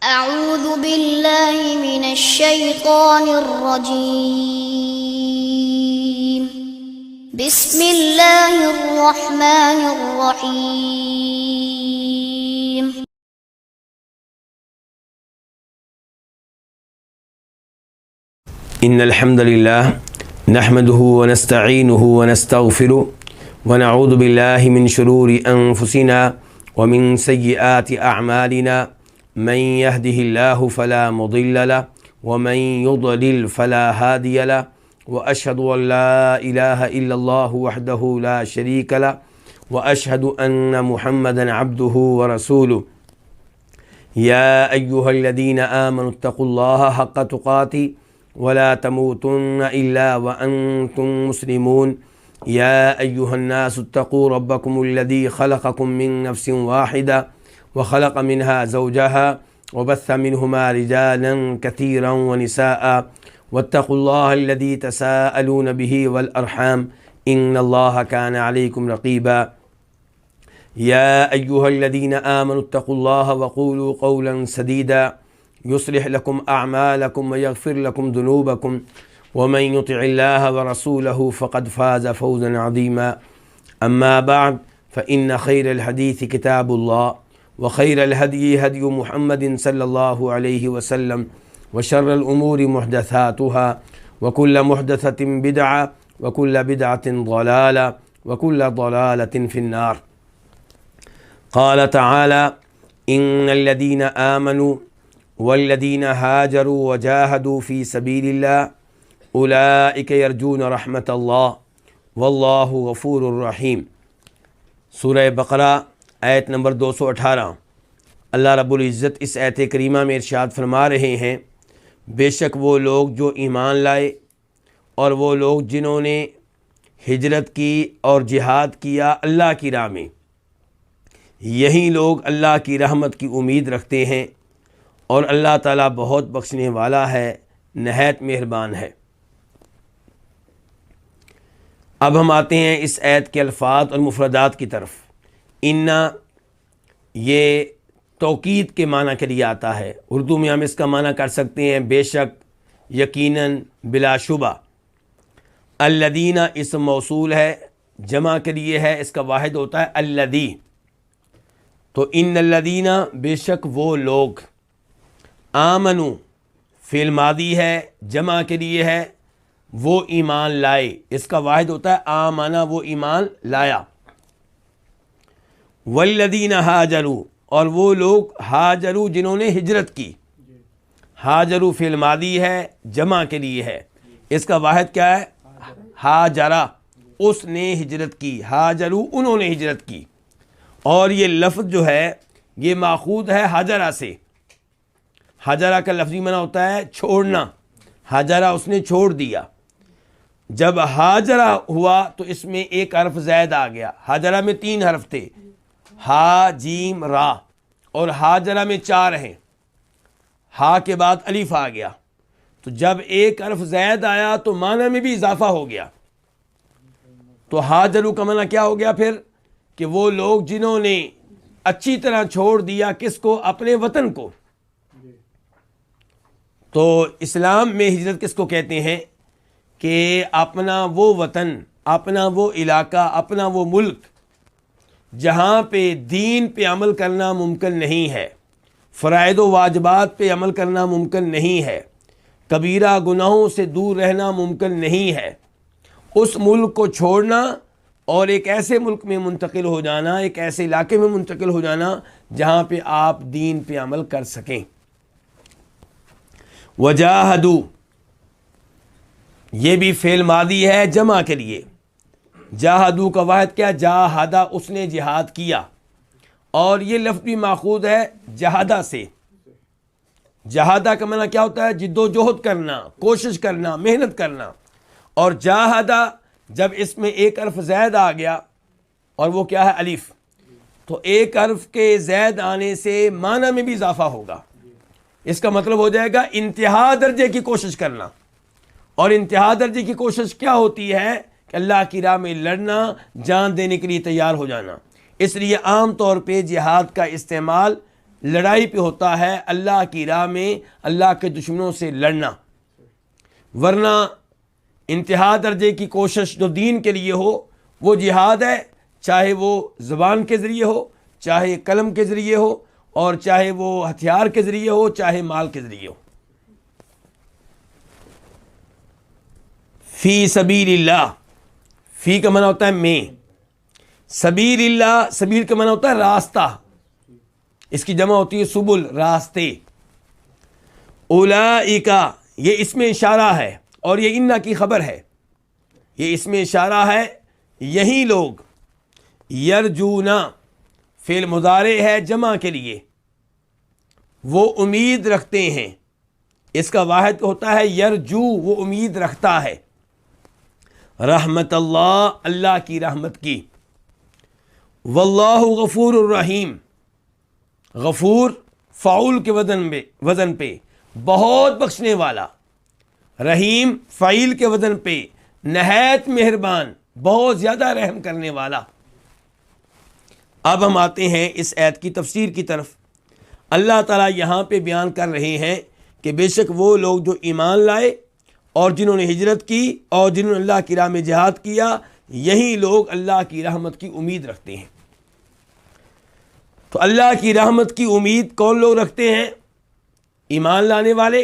أعوذ بالله من الشيطان الرجيم. بسم الله الرحمن الرحيم. إن الحمد لله نحمده ونستعينه ونستغفره ونعوذ بالله من شرور أنفسنا ومن سيئات أعمالنا من يهده الله فلا مضل له ومن يضلل فلا هادي له وأشهد أن لا إله إلا الله وحده لا شريك له وأشهد أن محمدا عبده ورسوله. يا أيها الذين آمنوا اتقوا الله حق تقاته ولا تموتن إلا وأنتم مسلمون. يا أيها الناس اتقوا ربكم الذي خلقكم من نفس واحدة وخلق منها زوجها وبث منهما رجالا كثيرا ونساء واتقوا الله الذي تساءلون به والأرحام إن الله كان عليكم رقيبا. يا أيها الذين آمنوا اتقوا الله وقولوا قولا سديدا يصلح لكم أعمالكم ويغفر لكم ذنوبكم ومن يطع الله ورسوله فقد فاز فوزا عظيما. أما بعد فإن خير الحديث كتاب الله وخير الهدي هدي محمد صلى الله عليه وسلم وشر الأمور محدثاتها وكل محدثة بدعة وكل بدعة ضلالة وكل ضلالة في النار. قال تعالى إن الذين آمنوا والذين هاجروا وجاهدوا في سبيل الله أولئك يرجون رحمة الله والله غفور رحيم. سورہ بقرہ آیت نمبر 218. اللہ رب العزت اس آیت کریمہ میں ارشاد فرما رہے ہیں بے شک وہ لوگ جو ایمان لائے اور وہ لوگ جنہوں نے ہجرت کی اور جہاد کیا اللہ کی راہ میں، یہی لوگ اللہ کی رحمت کی امید رکھتے ہیں اور اللہ تعالیٰ بہت بخشنے والا ہے، نہایت مہربان ہے۔ اب ہم آتے ہیں اس آیت کے الفاظ اور مفردات کی طرف۔ ان یہ توکید کے معنی کے لیے آتا ہے، اردو میں ہم اس کا معنی کر سکتے ہیں بے شک، یقیناً، بلا شبہ۔ الذین اسم موصول ہے، جمع کے لیے ہے، اس کا واحد ہوتا ہے الذی، تو ان الذین بے شک وہ لوگ، آمنو فعل ماضی ہے، جمع کے لیے ہے، وہ ایمان لائے، اس کا واحد ہوتا ہے آمنا، وہ ایمان لایا۔ والذین ہاجروا، اور وہ لوگ ہاجروا جنہوں نے ہجرت کی۔ ہاجروا فعل ماضی ہے، جمع کے لیے ہے، اس کا واحد کیا ہے؟ ہاجرہ، اس نے ہجرت کی، ہاجروا انہوں نے ہجرت کی۔ اور یہ لفظ جو ہے یہ ماخوذ ہے ہاجرہ سے۔ ہاجرہ کا لفظی معنی ہوتا ہے چھوڑنا، ہاجرہ اس نے چھوڑ دیا۔ جب ہاجرہ ہوا تو اس میں ایک حرف زائد آ گیا۔ ہاجرہ میں 3 حرف تھے، ہا جیم را، اور ہاجرہ میں 4 ہیں، ہا کے بعد الف آ گیا، تو جب ایک حرف زائد آیا تو معنی میں بھی اضافہ ہو گیا۔ تو ہاجرو کا معنی کیا ہو گیا پھر؟ کہ وہ لوگ جنہوں نے اچھی طرح چھوڑ دیا کس کو؟ اپنے وطن کو۔ تو اسلام میں ہجرت کس کو کہتے ہیں؟ کہ اپنا وہ وطن، اپنا وہ علاقہ، اپنا وہ ملک جہاں پہ دین پہ عمل کرنا ممکن نہیں ہے، فرائض و واجبات پہ عمل کرنا ممکن نہیں ہے، کبیرہ گناہوں سے دور رہنا ممکن نہیں ہے، اس ملک کو چھوڑنا اور ایک ایسے ملک میں منتقل ہو جانا، ایک ایسے علاقے میں منتقل ہو جانا جہاں پہ آپ دین پہ عمل کر سکیں۔ وجاہدو، یہ بھی فعل ماضی ہے جمع کے لیے۔ جاہدو کا واحد کیا؟ جاہدہ، اس نے جہاد کیا، اور یہ لفظ بھی ماخوذ ہے جہادہ سے۔ جہادہ کا معنی کیا ہوتا ہے؟ جد و جہد کرنا، کوشش کرنا، محنت کرنا۔ اور جاہدہ جب اس میں ایک حرف زائد آ گیا، اور وہ کیا ہے؟ الف، تو ایک حرف کے زائد آنے سے معنی میں بھی اضافہ ہوگا۔ اس کا مطلب ہو جائے گا انتہا درجے کی کوشش کرنا۔ اور انتہا درجے کی کوشش کیا ہوتی ہے؟ کہ اللہ کی راہ میں لڑنا، جان دینے کے لیے تیار ہو جانا۔ اس لیے عام طور پہ جہاد کا استعمال لڑائی پہ ہوتا ہے، اللہ کی راہ میں اللہ کے دشمنوں سے لڑنا، ورنہ انتہا درجے کی کوشش جو دین کے لیے ہو وہ جہاد ہے، چاہے وہ زبان کے ذریعے ہو، چاہے قلم کے ذریعے ہو، اور چاہے وہ ہتھیار کے ذریعے ہو، چاہے مال کے ذریعے ہو۔ فی سبیل اللہ، فی کا معنی ہوتا ہے میں، سبیل اللہ، سبیل کا معنی ہوتا ہے راستہ، اس کی جمع ہوتی ہے سبل، راستے۔ اولئک، یہ اس میں اشارہ ہے، اور یہ انّا کی خبر ہے، یہ اس میں اشارہ ہے، یہی لوگ، یرجونا فعل مضارع ہے جمع کے لیے، وہ امید رکھتے ہیں، اس کا واحد ہوتا ہے یرجو، وہ امید رکھتا ہے، رحمت اللہ، اللہ کی رحمت کی، واللہ غفور الرحیم، غفور فعول کے وزن پہ بہت بخشنے والا، رحیم فعیل کے وزن پہ نہایت مہربان، بہت زیادہ رحم کرنے والا۔ اب ہم آتے ہیں اس آیت کی تفسیر کی طرف۔ اللہ تعالیٰ یہاں پہ بیان کر رہے ہیں کہ بے شک وہ لوگ جو ایمان لائے اور جنہوں نے ہجرت کی اور جنہوں نے اللہ کی راہ میں جہاد کیا، یہی لوگ اللہ کی رحمت کی امید رکھتے ہیں۔ تو اللہ کی رحمت کی امید کون لوگ رکھتے ہیں؟ ایمان لانے والے،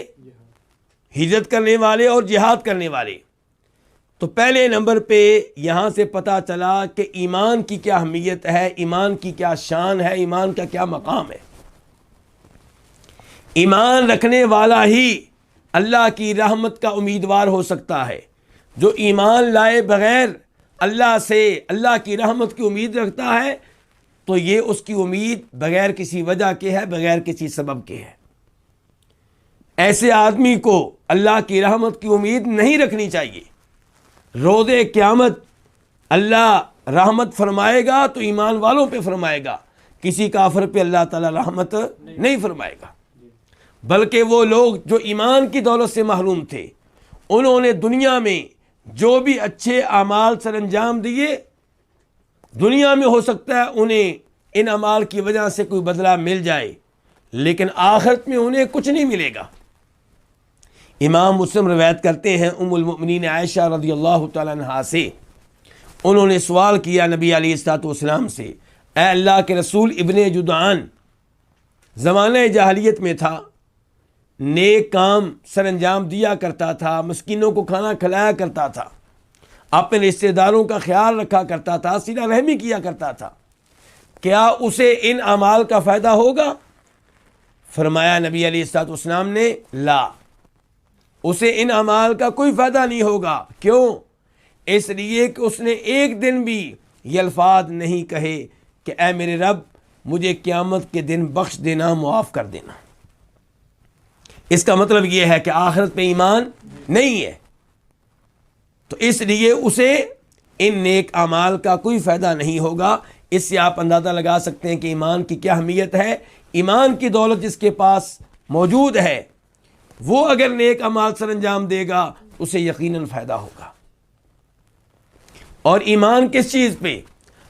ہجرت کرنے والے اور جہاد کرنے والے۔ تو پہلے نمبر پہ یہاں سے پتہ چلا کہ ایمان کی کیا اہمیت ہے، ایمان کی کیا شان ہے، ایمان کا کیا مقام ہے۔ ایمان رکھنے والا ہی اللہ کی رحمت کا امیدوار ہو سکتا ہے۔ جو ایمان لائے بغیر اللہ سے اللہ کی رحمت کی امید رکھتا ہے تو یہ اس کی امید بغیر کسی وجہ کے ہے، بغیر کسی سبب کے ہے۔ ایسے آدمی کو اللہ کی رحمت کی امید نہیں رکھنی چاہیے۔ روز قیامت اللہ رحمت فرمائے گا تو ایمان والوں پہ فرمائے گا، کسی کافر پہ اللہ تعالیٰ رحمت نہیں فرمائے گا، بلکہ وہ لوگ جو ایمان کی دولت سے محروم تھے، انہوں نے دنیا میں جو بھی اچھے اعمال سر انجام دیے، دنیا میں ہو سکتا ہے انہیں ان اعمال کی وجہ سے کوئی بدلہ مل جائے، لیکن آخرت میں انہیں کچھ نہیں ملے گا۔ امام مسلم روایت کرتے ہیں ام المؤمنین عائشہ رضی اللہ تعالیٰ عنہا سے، انہوں نے سوال کیا نبی علیہ الصلوۃ والسلام سے، اے اللہ کے رسول، ابن جدعان زمانہ جاہلیت میں تھا، نیک کام سر انجام دیا کرتا تھا، مسکینوں کو کھانا کھلایا کرتا تھا، اپنے رشتہ داروں کا خیال رکھا کرتا تھا، صلہ رحمی کیا کرتا تھا، کیا اسے ان اعمال کا فائدہ ہوگا؟ فرمایا نبی علیہ الصلوۃ والسلام نے، لا، اسے ان اعمال کا کوئی فائدہ نہیں ہوگا۔ کیوں؟ اس لیے کہ اس نے ایک دن بھی یہ الفاظ نہیں کہے کہ اے میرے رب مجھے قیامت کے دن بخش دینا، معاف کر دینا۔ اس کا مطلب یہ ہے کہ آخرت پہ ایمان نہیں ہے، تو اس لیے اسے ان نیک اعمال کا کوئی فائدہ نہیں ہوگا۔ اس سے آپ اندازہ لگا سکتے ہیں کہ ایمان کی کیا اہمیت ہے۔ ایمان کی دولت جس کے پاس موجود ہے، وہ اگر نیک اعمال سر انجام دے گا اسے یقیناً فائدہ ہوگا۔ اور ایمان کس چیز پہ؟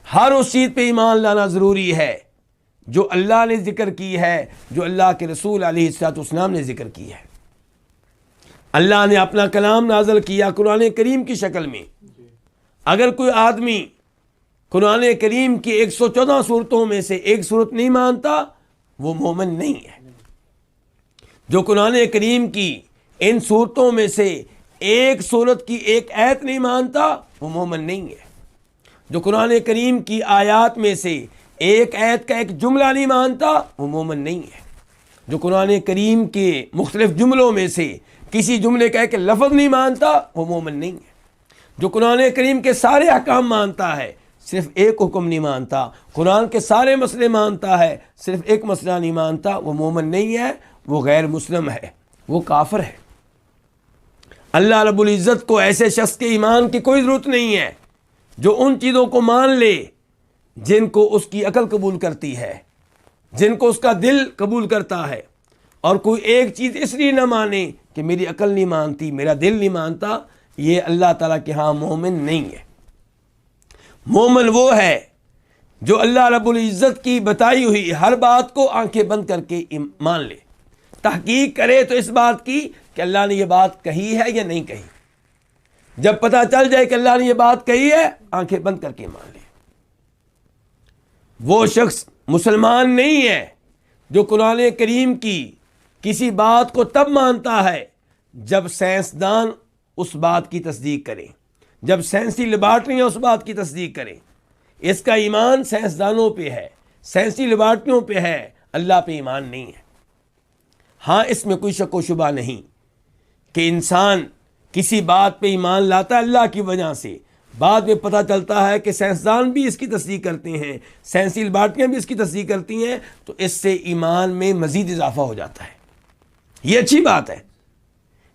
ہر اس چیز پہ ایمان لانا ضروری ہے جو اللہ نے ذکر کی ہے، جو اللہ کے رسول علیہ الصلوۃ والسلام نے ذکر کی ہے۔ اللہ نے اپنا کلام نازل کیا قرآن کریم کی شکل میں۔ اگر کوئی آدمی قرآن کریم کی 114 صورتوں میں سے ایک صورت نہیں مانتا، وہ مومن نہیں ہے۔ جو قرآن کریم کی ان صورتوں میں سے ایک صورت کی ایک آیت نہیں مانتا، وہ مومن نہیں ہے۔ جو قرآن کریم کی آیات میں سے ایک آیت کا ایک جملہ نہیں مانتا، وہ مومن نہیں ہے۔ جو قرآن کریم کے مختلف جملوں میں سے کسی جملے کا ایک لفظ نہیں مانتا، وہ مومن نہیں ہے۔ جو قرآن کریم کے سارے احکام مانتا ہے، صرف ایک حکم نہیں مانتا، قرآن کے سارے مسئلے مانتا ہے، صرف ایک مسئلہ نہیں مانتا، وہ مومن نہیں ہے، وہ غیر مسلم ہے، وہ کافر ہے۔ اللہ رب العزت کو ایسے شخص کے ایمان کی کوئی ضرورت نہیں ہے جو ان چیزوں کو مان لے جن کو اس کی عقل قبول کرتی ہے، جن کو اس کا دل قبول کرتا ہے، اور کوئی ایک چیز اس لیے نہ مانے کہ میری عقل نہیں مانتی، میرا دل نہیں مانتا، یہ اللہ تعالیٰ کے ہاں مومن نہیں ہے۔ مومن وہ ہے جو اللہ رب العزت کی بتائی ہوئی ہر بات کو آنکھیں بند کر کے مان لے، تحقیق کرے تو اس بات کی کہ اللہ نے یہ بات کہی ہے یا نہیں کہی۔ جب پتہ چل جائے کہ اللہ نے یہ بات کہی ہے، آنکھیں بند کر کے مان لے۔ وہ شخص مسلمان نہیں ہے جو قرآن کریم کی کسی بات کو تب مانتا ہے جب سائنسدان اس بات کی تصدیق کریں، جب سائنسی لیبارٹریاں اس بات کی تصدیق کریں۔ اس کا ایمان سائنسدانوں پہ ہے، سائنسی لیبارٹریوں پہ ہے، اللہ پہ ایمان نہیں ہے۔ ہاں، اس میں کوئی شک و شبہ نہیں کہ انسان کسی بات پہ ایمان لاتا ہے اللہ کی وجہ سے، بعد میں پتہ چلتا ہے کہ سائنسدان بھی اس کی تصدیق کرتے ہیں، سائنسی لیبارٹریاں بھی اس کی تصدیق کرتی ہیں، تو اس سے ایمان میں مزید اضافہ ہو جاتا ہے۔ یہ اچھی بات ہے،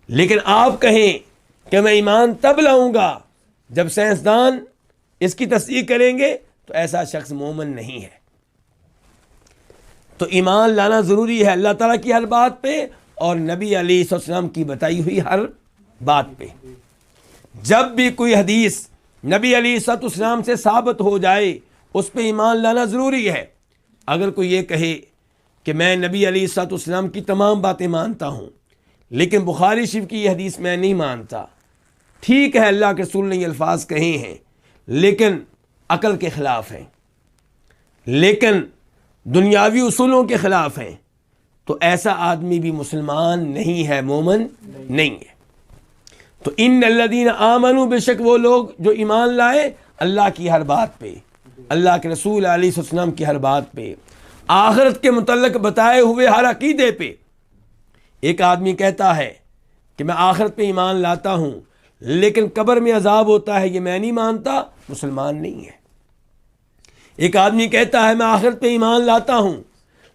لیکن آپ کہیں کہ میں ایمان تب لاؤں گا جب سائنسدان اس کی تصدیق کریں گے، تو ایسا شخص مومن نہیں ہے۔ تو ایمان لانا ضروری ہے اللہ تعالیٰ کی ہر بات پہ اور نبی علیہ السلام کی بتائی ہوئی ہر بات پہ۔ جب بھی کوئی حدیث نبی علیہ السلام سے ثابت ہو جائے، اس پہ ایمان لانا ضروری ہے۔ اگر کوئی یہ کہے کہ میں نبی علیہ السلام کی تمام باتیں مانتا ہوں لیکن بخاری شریف کی یہ حدیث میں نہیں مانتا، ٹھیک ہے اللہ کے رسول نے یہ الفاظ کہے ہیں لیکن عقل کے خلاف ہیں، لیکن دنیاوی اصولوں کے خلاف ہیں، تو ایسا آدمی بھی مسلمان نہیں ہے، مومن نہیں ہے۔ تو ان الذین آمنوا، بے شک وہ لوگ جو ایمان لائے اللہ کی ہر بات پہ، اللہ کے رسول علیہ السلام کی ہر بات پہ، آخرت کے متعلق بتائے ہوئے ہر عقیدے پہ۔ ایک آدمی کہتا ہے کہ میں آخرت پہ ایمان لاتا ہوں لیکن قبر میں عذاب ہوتا ہے، یہ میں نہیں مانتا، مسلمان نہیں ہے۔ ایک آدمی کہتا ہے میں آخرت پہ ایمان لاتا ہوں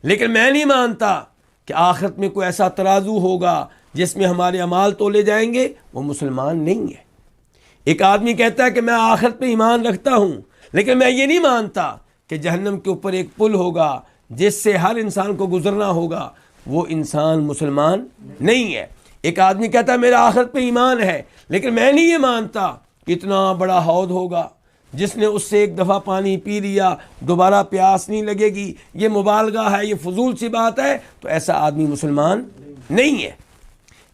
لیکن میں نہیں مانتا کہ آخرت میں کوئی ایسا ترازو ہوگا جس میں ہمارے اعمال تولے جائیں گے، وہ مسلمان نہیں ہے۔ ایک آدمی کہتا ہے کہ میں آخرت پہ ایمان رکھتا ہوں لیکن میں یہ نہیں مانتا کہ جہنم کے اوپر ایک پل ہوگا جس سے ہر انسان کو گزرنا ہوگا، وہ انسان مسلمان نہیں ہے۔ ایک آدمی کہتا ہے میرا آخرت پہ ایمان ہے لیکن میں نہیں یہ مانتا کہ اتنا بڑا حوض ہوگا، جس نے اس سے ایک دفعہ پانی پی لیا دوبارہ پیاس نہیں لگے گی، یہ مبالغہ ہے، یہ فضول سی بات ہے، تو ایسا آدمی مسلمان نہیں ہے۔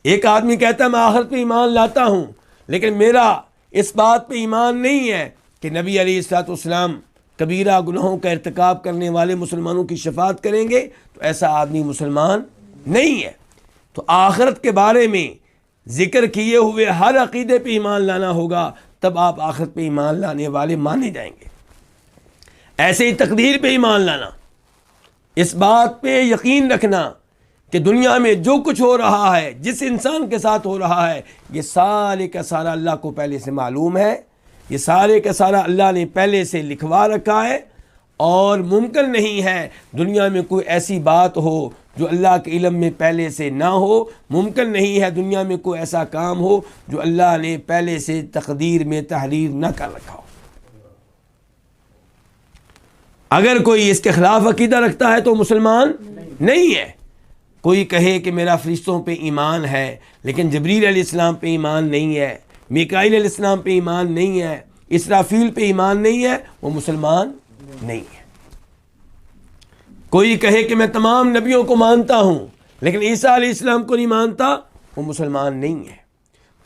ایک آدمی کہتا ہے میں آخرت پہ ایمان لاتا ہوں لیکن میرا اس بات پہ ایمان نہیں ہے کہ نبی علیہ السلام کبیرہ گناہوں کا ارتکاب کرنے والے مسلمانوں کی شفاعت کریں گے، تو ایسا آدمی مسلمان نہیں ہے۔ تو آخرت کے بارے میں ذکر کیے ہوئے ہر عقیدے پہ ایمان لانا ہوگا، تب آپ آخرت پہ ایمان لانے والے مانے جائیں گے۔ ایسے ہی تقدیر پہ ایمان لانا، اس بات پہ یقین رکھنا کہ دنیا میں جو کچھ ہو رہا ہے، جس انسان کے ساتھ ہو رہا ہے، یہ سارے کا سارا اللہ کو پہلے سے معلوم ہے، یہ سارے کا سارا اللہ نے پہلے سے لکھوا رکھا ہے، اور ممکن نہیں ہے دنیا میں کوئی ایسی بات ہو جو اللہ کے علم میں پہلے سے نہ ہو، ممکن نہیں ہے دنیا میں کوئی ایسا کام ہو جو اللہ نے پہلے سے تقدیر میں تحریر نہ کر رکھا ہو۔ اگر کوئی اس کے خلاف عقیدہ رکھتا ہے تو مسلمان نہیں ہے۔ کوئی کہے کہ میرا فرشتوں پہ ایمان ہے لیکن جبریل علیہ السلام پہ ایمان نہیں ہے، میکائیل علیہ السلام پہ ایمان نہیں ہے، اسرافیل پہ ایمان نہیں ہے، وہ مسلمان نہیں ہے۔ کوئی کہے کہ میں تمام نبیوں کو مانتا ہوں لیکن عیسیٰ علیہ السلام کو نہیں مانتا، وہ مسلمان نہیں ہے۔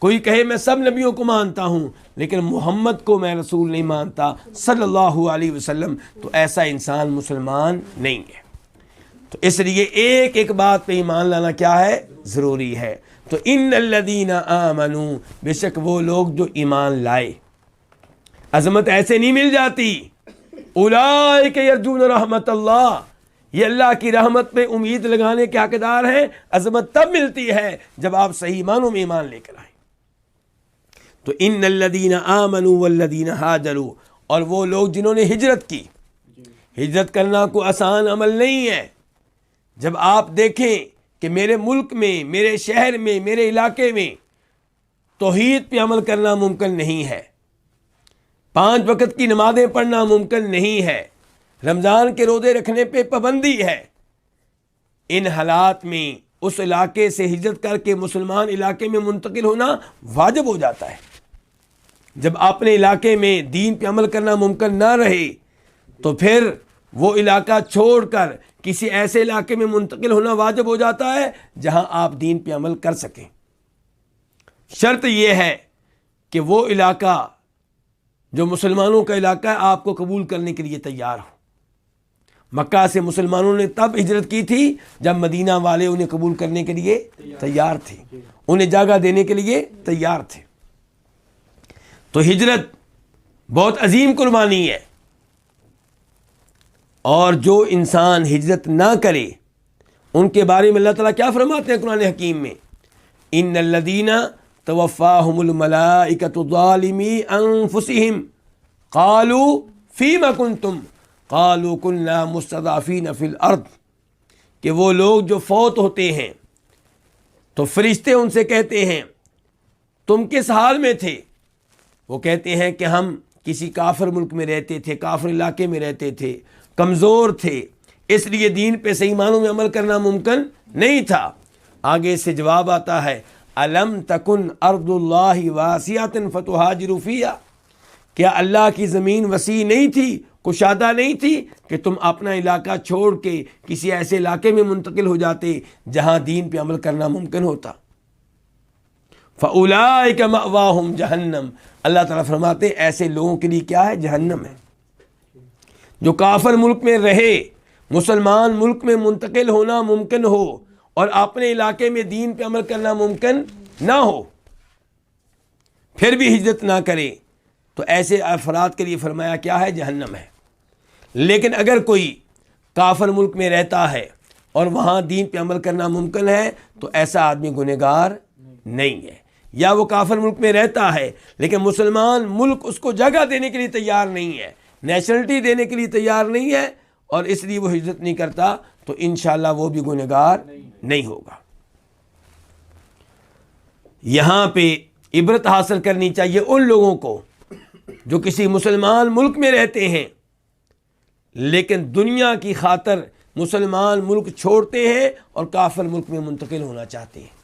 کوئی کہے میں سب نبیوں کو مانتا ہوں لیکن محمد کو میں رسول نہیں مانتا صلی اللہ علیہ وسلم، تو ایسا انسان مسلمان نہیں ہے۔ تو اس لیے ایک ایک بات پہ ایمان لانا کیا ہے؟ ضروری ہے۔ تو ان الذین آمنوا، بے شک وہ لوگ جو ایمان لائے۔ عظمت ایسے نہیں مل جاتی۔ اولئک یرجون رحمت اللہ، یہ اللہ کی رحمت پہ امید لگانے کے حقدار ہیں۔ عظمت تب ملتی ہے جب آپ صحیح معنوں میں ایمان لے کر آئیں۔ تو ان الذین آمنوا والذین ہاجروا، اور وہ لوگ جنہوں نے ہجرت کی۔ ہجرت کرنا کوئی آسان عمل نہیں ہے۔ جب آپ دیکھیں کہ میرے ملک میں، میرے شہر میں، میرے علاقے میں توحید پہ عمل کرنا ممکن نہیں ہے، 5 وقت کی نمازیں پڑھنا ممکن نہیں ہے، رمضان کے روزے رکھنے پہ پابندی ہے، ان حالات میں اس علاقے سے ہجرت کر کے مسلمان علاقے میں منتقل ہونا واجب ہو جاتا ہے۔ جب اپنے علاقے میں دین پہ عمل کرنا ممکن نہ رہے تو پھر وہ علاقہ چھوڑ کر کسی ایسے علاقے میں منتقل ہونا واجب ہو جاتا ہے جہاں آپ دین پہ عمل کر سکیں۔ شرط یہ ہے کہ وہ علاقہ جو مسلمانوں کا علاقہ ہے آپ کو قبول کرنے کے لیے تیار ہو۔ مکہ سے مسلمانوں نے تب ہجرت کی تھی جب مدینہ والے انہیں قبول کرنے کے لیے تیار تھے، انہیں جگہ دینے کے لیے تیار تھے۔ تو ہجرت بہت عظیم قربانی ہے، اور جو انسان ہجرت نہ کرے ان کے بارے میں اللہ تعالیٰ کیا فرماتے ہیں قرآن حکیم میں؟ ان الذین توفاہم الملائکۃ ظالمی انفسہم قالوا فیم کنتم قالوا کنا مستضعفین فی الارض، کہ وہ لوگ جو فوت ہوتے ہیں تو فرشتے ان سے کہتے ہیں تم کس حال میں تھے؟ وہ کہتے ہیں کہ ہم کسی کافر ملک میں رہتے تھے، کافر علاقے میں رہتے تھے، کمزور تھے، اس لیے دین پہ صحیح معنوں میں عمل کرنا ممکن نہیں تھا۔ آگے سے جواب آتا ہے الم تکن ارض اللہ واسعۃ فتہاجروا فیہا، کیا اللہ کی زمین وسیع نہیں تھی، کشادہ نہیں تھی کہ تم اپنا علاقہ چھوڑ کے کسی ایسے علاقے میں منتقل ہو جاتے جہاں دین پہ عمل کرنا ممکن ہوتا؟ فَأُولَٰئِكَ مَأْوَاهُمْ جہنم، اللہ تعالیٰ فرماتے ہیں ایسے لوگوں کے لیے کیا ہے؟ جہنم ہے۔ جو کافر ملک میں رہے، مسلمان ملک میں منتقل ہونا ممکن ہو اور اپنے علاقے میں دین پہ عمل کرنا ممکن نہ ہو، پھر بھی ہجرت نہ کرے، تو ایسے افراد کے لیے فرمایا کیا ہے؟ جہنم ہے۔ لیکن اگر کوئی کافر ملک میں رہتا ہے اور وہاں دین پہ عمل کرنا ممکن ہے تو ایسا آدمی گنہگار نہیں ہے۔ یا وہ کافر ملک میں رہتا ہے لیکن مسلمان ملک اس کو جگہ دینے کے لیے تیار نہیں ہے، نیشنلٹی دینے کے لیے تیار نہیں ہے، اور اس لیے وہ ہجرت نہیں کرتا، تو انشاءاللہ وہ بھی گنہگار نہیں ہوگا۔ یہاں پہ عبرت حاصل کرنی چاہیے ان لوگوں کو جو کسی مسلمان ملک میں رہتے ہیں لیکن دنیا کی خاطر مسلمان ملک چھوڑتے ہیں اور کافر ملک میں منتقل ہونا چاہتے ہیں۔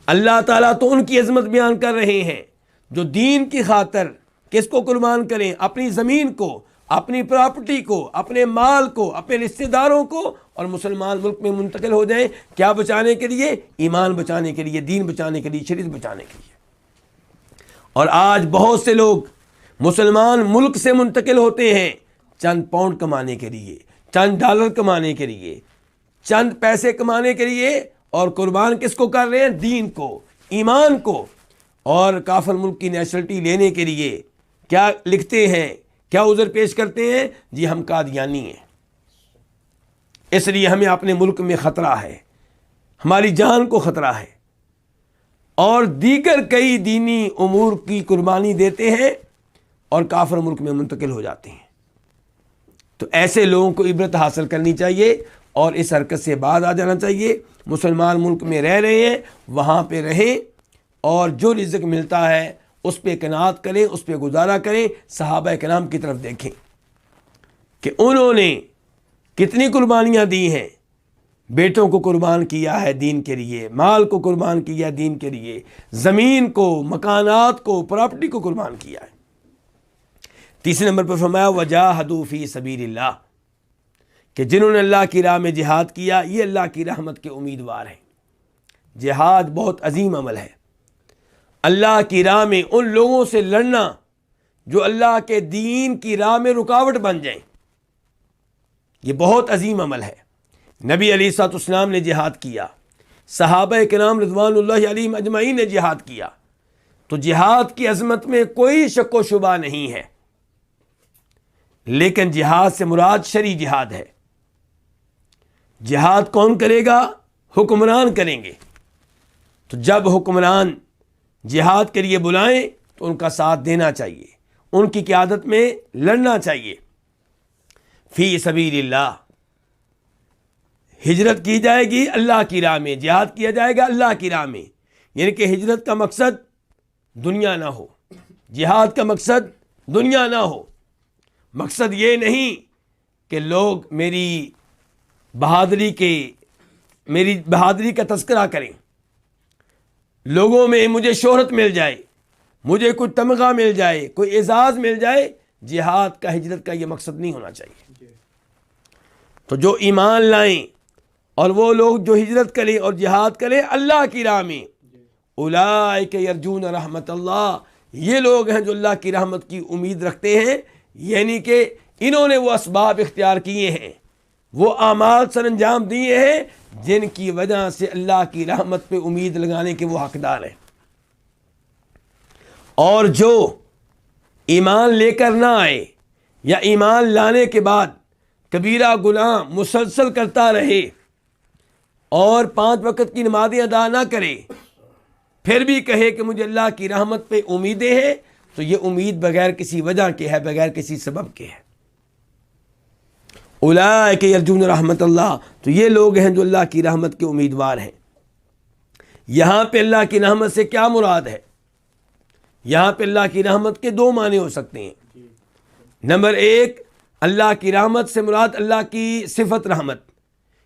اللہ تعالیٰ تو ان کی عظمت بیان کر رہے ہیں جو دین کی خاطر کس کو قربان کریں؟ اپنی زمین کو، اپنی پراپرٹی کو، اپنے مال کو، اپنے رشتہ داروں کو، اور مسلمان ملک میں منتقل ہو جائیں۔ کیا بچانے کے لیے؟ ایمان بچانے کے لیے، دین بچانے کے لیے، شریعت بچانے کے لیے۔ اور آج بہت سے لوگ مسلمان ملک سے منتقل ہوتے ہیں چند پاؤنڈ کمانے کے لیے، چند ڈالر کمانے کے لیے، چند پیسے کمانے کے لیے، اور قربان کس کو کر رہے ہیں؟ دین کو، ایمان کو۔ اور کافر ملک کی نیشنلٹی لینے کے لیے کیا لکھتے ہیں، کیا عذر پیش کرتے ہیں؟ جی ہم قادیانی ہیں، اس لیے ہمیں اپنے ملک میں خطرہ ہے، ہماری جان کو خطرہ ہے، اور دیگر کئی دینی امور کی قربانی دیتے ہیں اور کافر ملک میں منتقل ہو جاتے ہیں۔ تو ایسے لوگوں کو عبرت حاصل کرنی چاہیے اور اس حرکت سے باز آ جانا چاہیے۔ مسلمان ملک میں رہ رہے ہیں، وہاں پہ رہیں، اور جو رزق ملتا ہے اس پہ قناعت کریں، اس پہ گزارا کریں۔ صحابہ کرام کی طرف دیکھیں کہ انہوں نے کتنی قربانیاں دی ہیں، بیٹوں کو قربان کیا ہے دین کے لیے، مال کو قربان کیا ہے دین کے لیے، زمین کو، مکانات کو، پراپرٹی کو قربان کیا ہے۔ تیسرے نمبر پر فرمایا وجاہدوا فی سبیل اللہ، کہ جنہوں نے اللہ کی راہ میں جہاد کیا یہ اللہ کی رحمت کے امیدوار ہیں۔ جہاد بہت عظیم عمل ہے، اللہ کی راہ میں ان لوگوں سے لڑنا جو اللہ کے دین کی راہ میں رکاوٹ بن جائیں، یہ بہت عظیم عمل ہے۔ نبی علیہ الصلوۃ والسلام نے جہاد کیا، صحابہ کرام رضوان اللہ علیہم اجمعین نے جہاد کیا، تو جہاد کی عظمت میں کوئی شک و شبہ نہیں ہے۔ لیکن جہاد سے مراد شرعی جہاد ہے۔ جہاد کون کرے گا؟ حکمران کریں گے۔ تو جب حکمران جہاد کے لیے بلائیں تو ان کا ساتھ دینا چاہیے، ان کی قیادت میں لڑنا چاہیے۔ فی سبیل اللہ، ہجرت کی جائے گی اللہ کی راہ میں، جہاد کیا جائے گا اللہ کی راہ میں، یعنی کہ ہجرت کا مقصد دنیا نہ ہو، جہاد کا مقصد دنیا نہ ہو۔ مقصد یہ نہیں کہ لوگ میری بہادری کا تذکرہ کریں، لوگوں میں مجھے شہرت مل جائے، مجھے کوئی تمغہ مل جائے، کوئی اعزاز مل جائے، جہاد کا، ہجرت کا یہ مقصد نہیں ہونا چاہیے۔ تو جو ایمان لائیں اور وہ لوگ جو ہجرت کریں اور جہاد کریں اللہ کی راہ میں، اولئک یرجون رحمت اللہ، یہ لوگ ہیں جو اللہ کی رحمت کی امید رکھتے ہیں، یعنی کہ انہوں نے وہ اسباب اختیار کیے ہیں، وہ اعمال سر انجام دیے ہیں جن کی وجہ سے اللہ کی رحمت پہ امید لگانے کے وہ حقدار ہیں۔ اور جو ایمان لے کر نہ آئے یا ایمان لانے کے بعد کبیرہ گناہ مسلسل کرتا رہے اور 5 وقت کی نمازیں ادا نہ کرے، پھر بھی کہے کہ مجھے اللہ کی رحمت پہ امیدیں ہیں، تو یہ امید بغیر کسی وجہ کے ہے، بغیر کسی سبب کے ہے۔ اولئک یرجون رحمت اللہ، تو یہ لوگ ہیں جو اللہ کی رحمت کے امیدوار ہیں۔ یہاں پہ اللہ کی رحمت سے کیا مراد ہے؟ یہاں پہ اللہ کی رحمت کے 2 معنی ہو سکتے ہیں۔ نمبر 1، اللہ کی رحمت سے مراد اللہ کی صفت رحمت،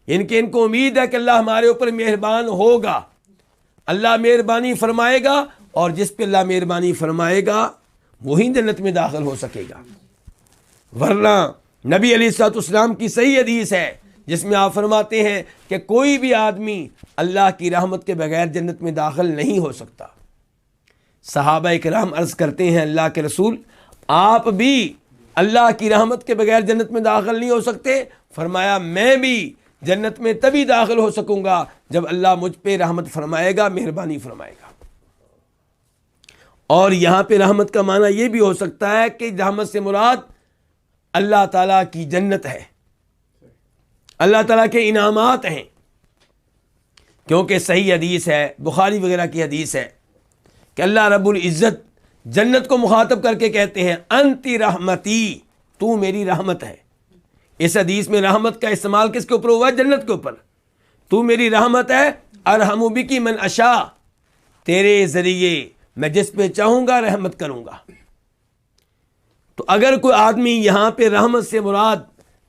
یعنی کہ ان کو امید ہے کہ اللہ ہمارے اوپر مہربان ہوگا، اللہ مہربانی فرمائے گا، اور جس پہ اللہ مہربانی فرمائے گا وہی جنت میں داخل ہو سکے گا۔ ورنہ نبی علیہ الصلوۃ والسلام کی صحیح حدیث ہے جس میں آپ فرماتے ہیں کہ کوئی بھی آدمی اللہ کی رحمت کے بغیر جنت میں داخل نہیں ہو سکتا۔ صحابہ کرام عرض کرتے ہیں اللہ کے رسول، آپ بھی اللہ کی رحمت کے بغیر جنت میں داخل نہیں ہو سکتے؟ فرمایا میں بھی جنت میں تبھی داخل ہو سکوں گا جب اللہ مجھ پہ رحمت فرمائے گا، مہربانی فرمائے گا۔ اور یہاں پہ رحمت کا معنی یہ بھی ہو سکتا ہے کہ رحمت سے مراد اللہ تعالیٰ کی جنت ہے، اللہ تعالیٰ کے انعامات ہیں، کیونکہ صحیح حدیث ہے، بخاری وغیرہ کی حدیث ہے کہ اللہ رب العزت جنت کو مخاطب کر کے کہتے ہیں انتی رحمتی، تو میری رحمت ہے۔ اس حدیث میں رحمت کا استعمال کس کے اوپر ہوا ہے؟ جنت کے اوپر۔ تو میری رحمت ہے، ارحم بکی من اشاء، تیرے ذریعے میں جس پہ چاہوں گا رحمت کروں گا۔ تو اگر کوئی آدمی یہاں پہ رحمت سے مراد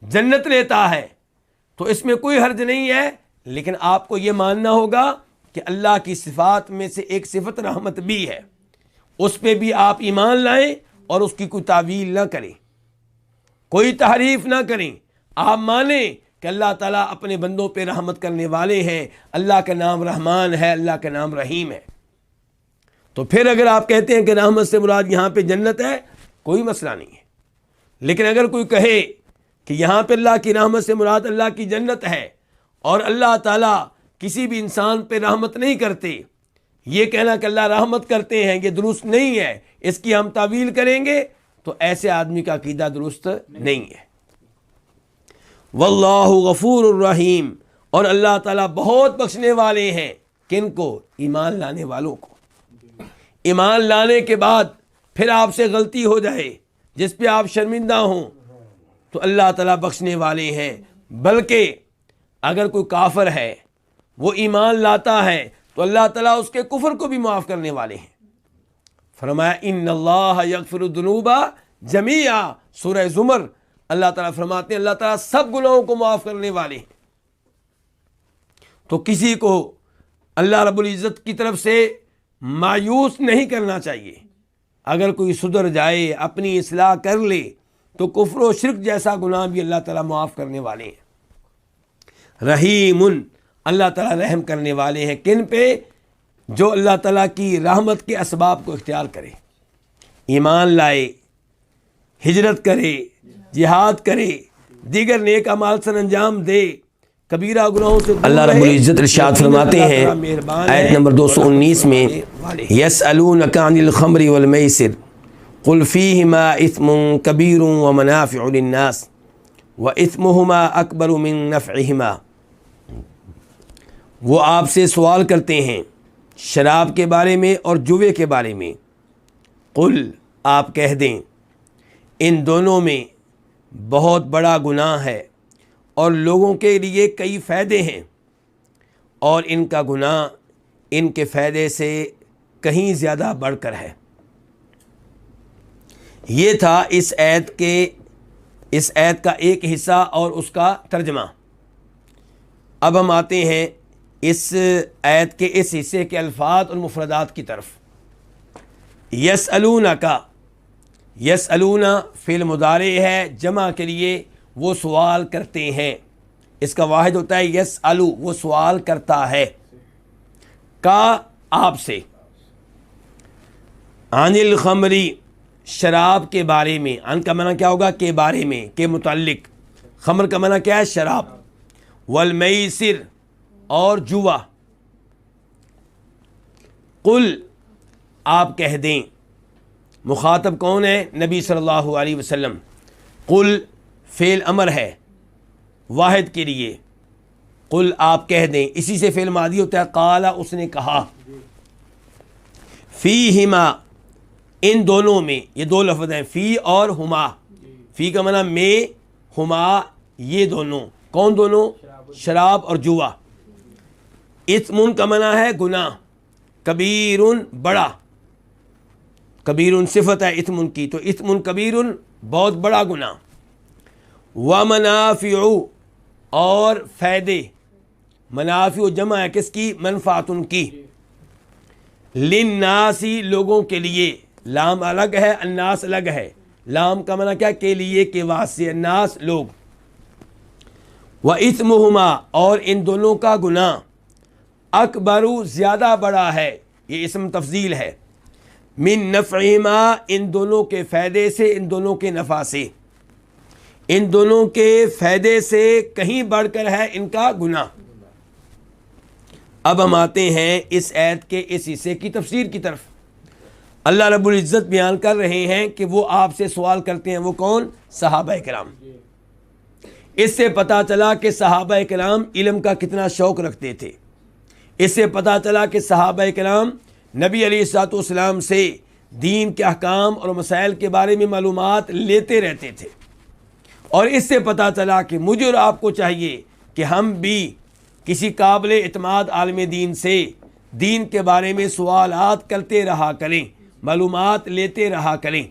جنت لیتا ہے تو اس میں کوئی حرج نہیں ہے، لیکن آپ کو یہ ماننا ہوگا کہ اللہ کی صفات میں سے ایک صفت رحمت بھی ہے، اس پہ بھی آپ ایمان لائیں اور اس کی کوئی تعویل نہ کریں، کوئی تحریف نہ کریں۔ آپ مانیں کہ اللہ تعالیٰ اپنے بندوں پہ رحمت کرنے والے ہیں، اللہ کا نام رحمان ہے، اللہ کا نام رحیم ہے۔ تو پھر اگر آپ کہتے ہیں کہ رحمت سے مراد یہاں پہ جنت ہے، کوئی مسئلہ نہیں ہے۔ لیکن اگر کوئی کہے کہ یہاں پہ اللہ کی رحمت سے مراد اللہ کی جنت ہے اور اللہ تعالیٰ کسی بھی انسان پہ رحمت نہیں کرتے، یہ کہنا کہ اللہ رحمت کرتے ہیں یہ درست نہیں ہے، اس کی ہم تعویل کریں گے، تو ایسے آدمی کا عقیدہ درست نہیں ہے۔ واللہ غفور الرحیم، اور اللہ تعالیٰ بہت بخشنے والے ہیں، کن کو؟ ایمان لانے والوں کو۔ ایمان لانے کے بعد پھر آپ سے غلطی ہو جائے جس پہ آپ شرمندہ ہوں تو اللہ تعالیٰ بخشنے والے ہیں، بلکہ اگر کوئی کافر ہے وہ ایمان لاتا ہے تو اللہ تعالیٰ اس کے کفر کو بھی معاف کرنے والے ہیں۔ فرمایا ان اللہ یغفر الذنوب جمیعا، سورہ زمر، اللہ تعالیٰ فرماتے ہیں اللہ تعالیٰ سب گناہوں کو معاف کرنے والے ہیں۔ تو کسی کو اللہ رب العزت کی طرف سے مایوس نہیں کرنا چاہیے۔ اگر کوئی سدھر جائے، اپنی اصلاح کر لے، تو کفر و شرک جیسا گناہ بھی اللہ تعالیٰ معاف کرنے والے ہیں۔ رحیم، اللہ تعالیٰ رحم کرنے والے ہیں کن پہ؟ جو اللہ تعالیٰ کی رحمت کے اسباب کو اختیار کرے، ایمان لائے، ہجرت کرے، جہاد کرے، دیگر نیک اعمال سر انجام دے، کبیرہ گناہوں سے اللہ رب العزت ارشاد فرماتے ہیں آیت نمبر 219 میں، یسألونک عن الخمر والمیسر قل فیہما اثم کبیر ومنافع للناس واثمہما اکبر من نفعہما۔ وہ آپ سے سوال کرتے ہیں شراب کے بارے میں اور جوے کے بارے میں، قل، آپ کہہ دیں، ان دونوں میں بہت بڑا گناہ ہے اور لوگوں کے لیے کئی فائدے ہیں، اور ان کا گناہ ان کے فائدے سے کہیں زیادہ بڑھ کر ہے۔ یہ تھا اس آیت کا ایک حصہ اور اس کا ترجمہ۔ اب ہم آتے ہیں اس آیت کے اس حصے کے الفاظ اور مفردات کی طرف۔ یسألونک، یسألون فعل مضارع ہے، جمع کے لیے وہ سوال کرتے ہیں، اس کا واحد ہوتا ہے یسألو، وہ سوال کرتا ہے، کا آپ سے، عن الخمری شراب کے بارے میں، عن کا معنی کیا ہوگا؟ کے بارے میں، کے متعلق، خمر کا معنی کیا ہے؟ شراب، والمیسر اور جوا، قل آپ کہہ دیں، مخاطب کون ہے؟ نبی صلی اللہ علیہ وسلم، قل فعل امر ہے واحد کے لیے، قل آپ کہہ دیں، اسی سے فعل ماضی ہوتا ہے، قال اس نے کہا، فیہما ان دونوں میں، یہ دو لفظ ہیں فی اور ہما، فی کا معنی میں، ہما یہ دونوں، کون دونوں؟ شراب اور جوا، اثم کا معنی ہے گناہ، کبیر بڑا، کبیر صفت ہے اثم کی، تو اثم کبیر بہت بڑا گناہ، ومنافع اور فائدے، منافع جمع ہے کس کی؟ منفعت کی، للناسی لوگوں کے لیے، لام الگ ہے الناس الگ ہے، لام کا معنی کیا؟ کے لیے، کے واسطے، الناس لوگ، وَإِثْمُهُمَا اور ان دونوں کا گناہ، اکبر زیادہ بڑا ہے، یہ اسم تفضیل ہے، من نفعہما ان دونوں کے فائدے سے، ان دونوں کے نفع سے، ان دونوں کے فائدے سے کہیں بڑھ کر ہے ان کا گناہ۔ اب ہم آتے ہیں اس آیت کے اس حصے کی تفسیر کی طرف۔ اللہ رب العزت بیان کر رہے ہیں کہ وہ آپ سے سوال کرتے ہیں، وہ کون؟ صحابہ کرام۔ اس سے پتہ چلا کہ صحابہ کرام علم کا کتنا شوق رکھتے تھے، اس سے پتہ چلا کہ صحابہ کرام نبی علیہ الصلوۃ والسلام سے دین کے احکام اور مسائل کے بارے میں معلومات لیتے رہتے تھے، اور اس سے پتہ چلا کہ مجھے اور آپ کو چاہیے کہ ہم بھی کسی قابل اعتماد عالم دین سے دین کے بارے میں سوالات کرتے رہا کریں، معلومات لیتے رہا کریں۔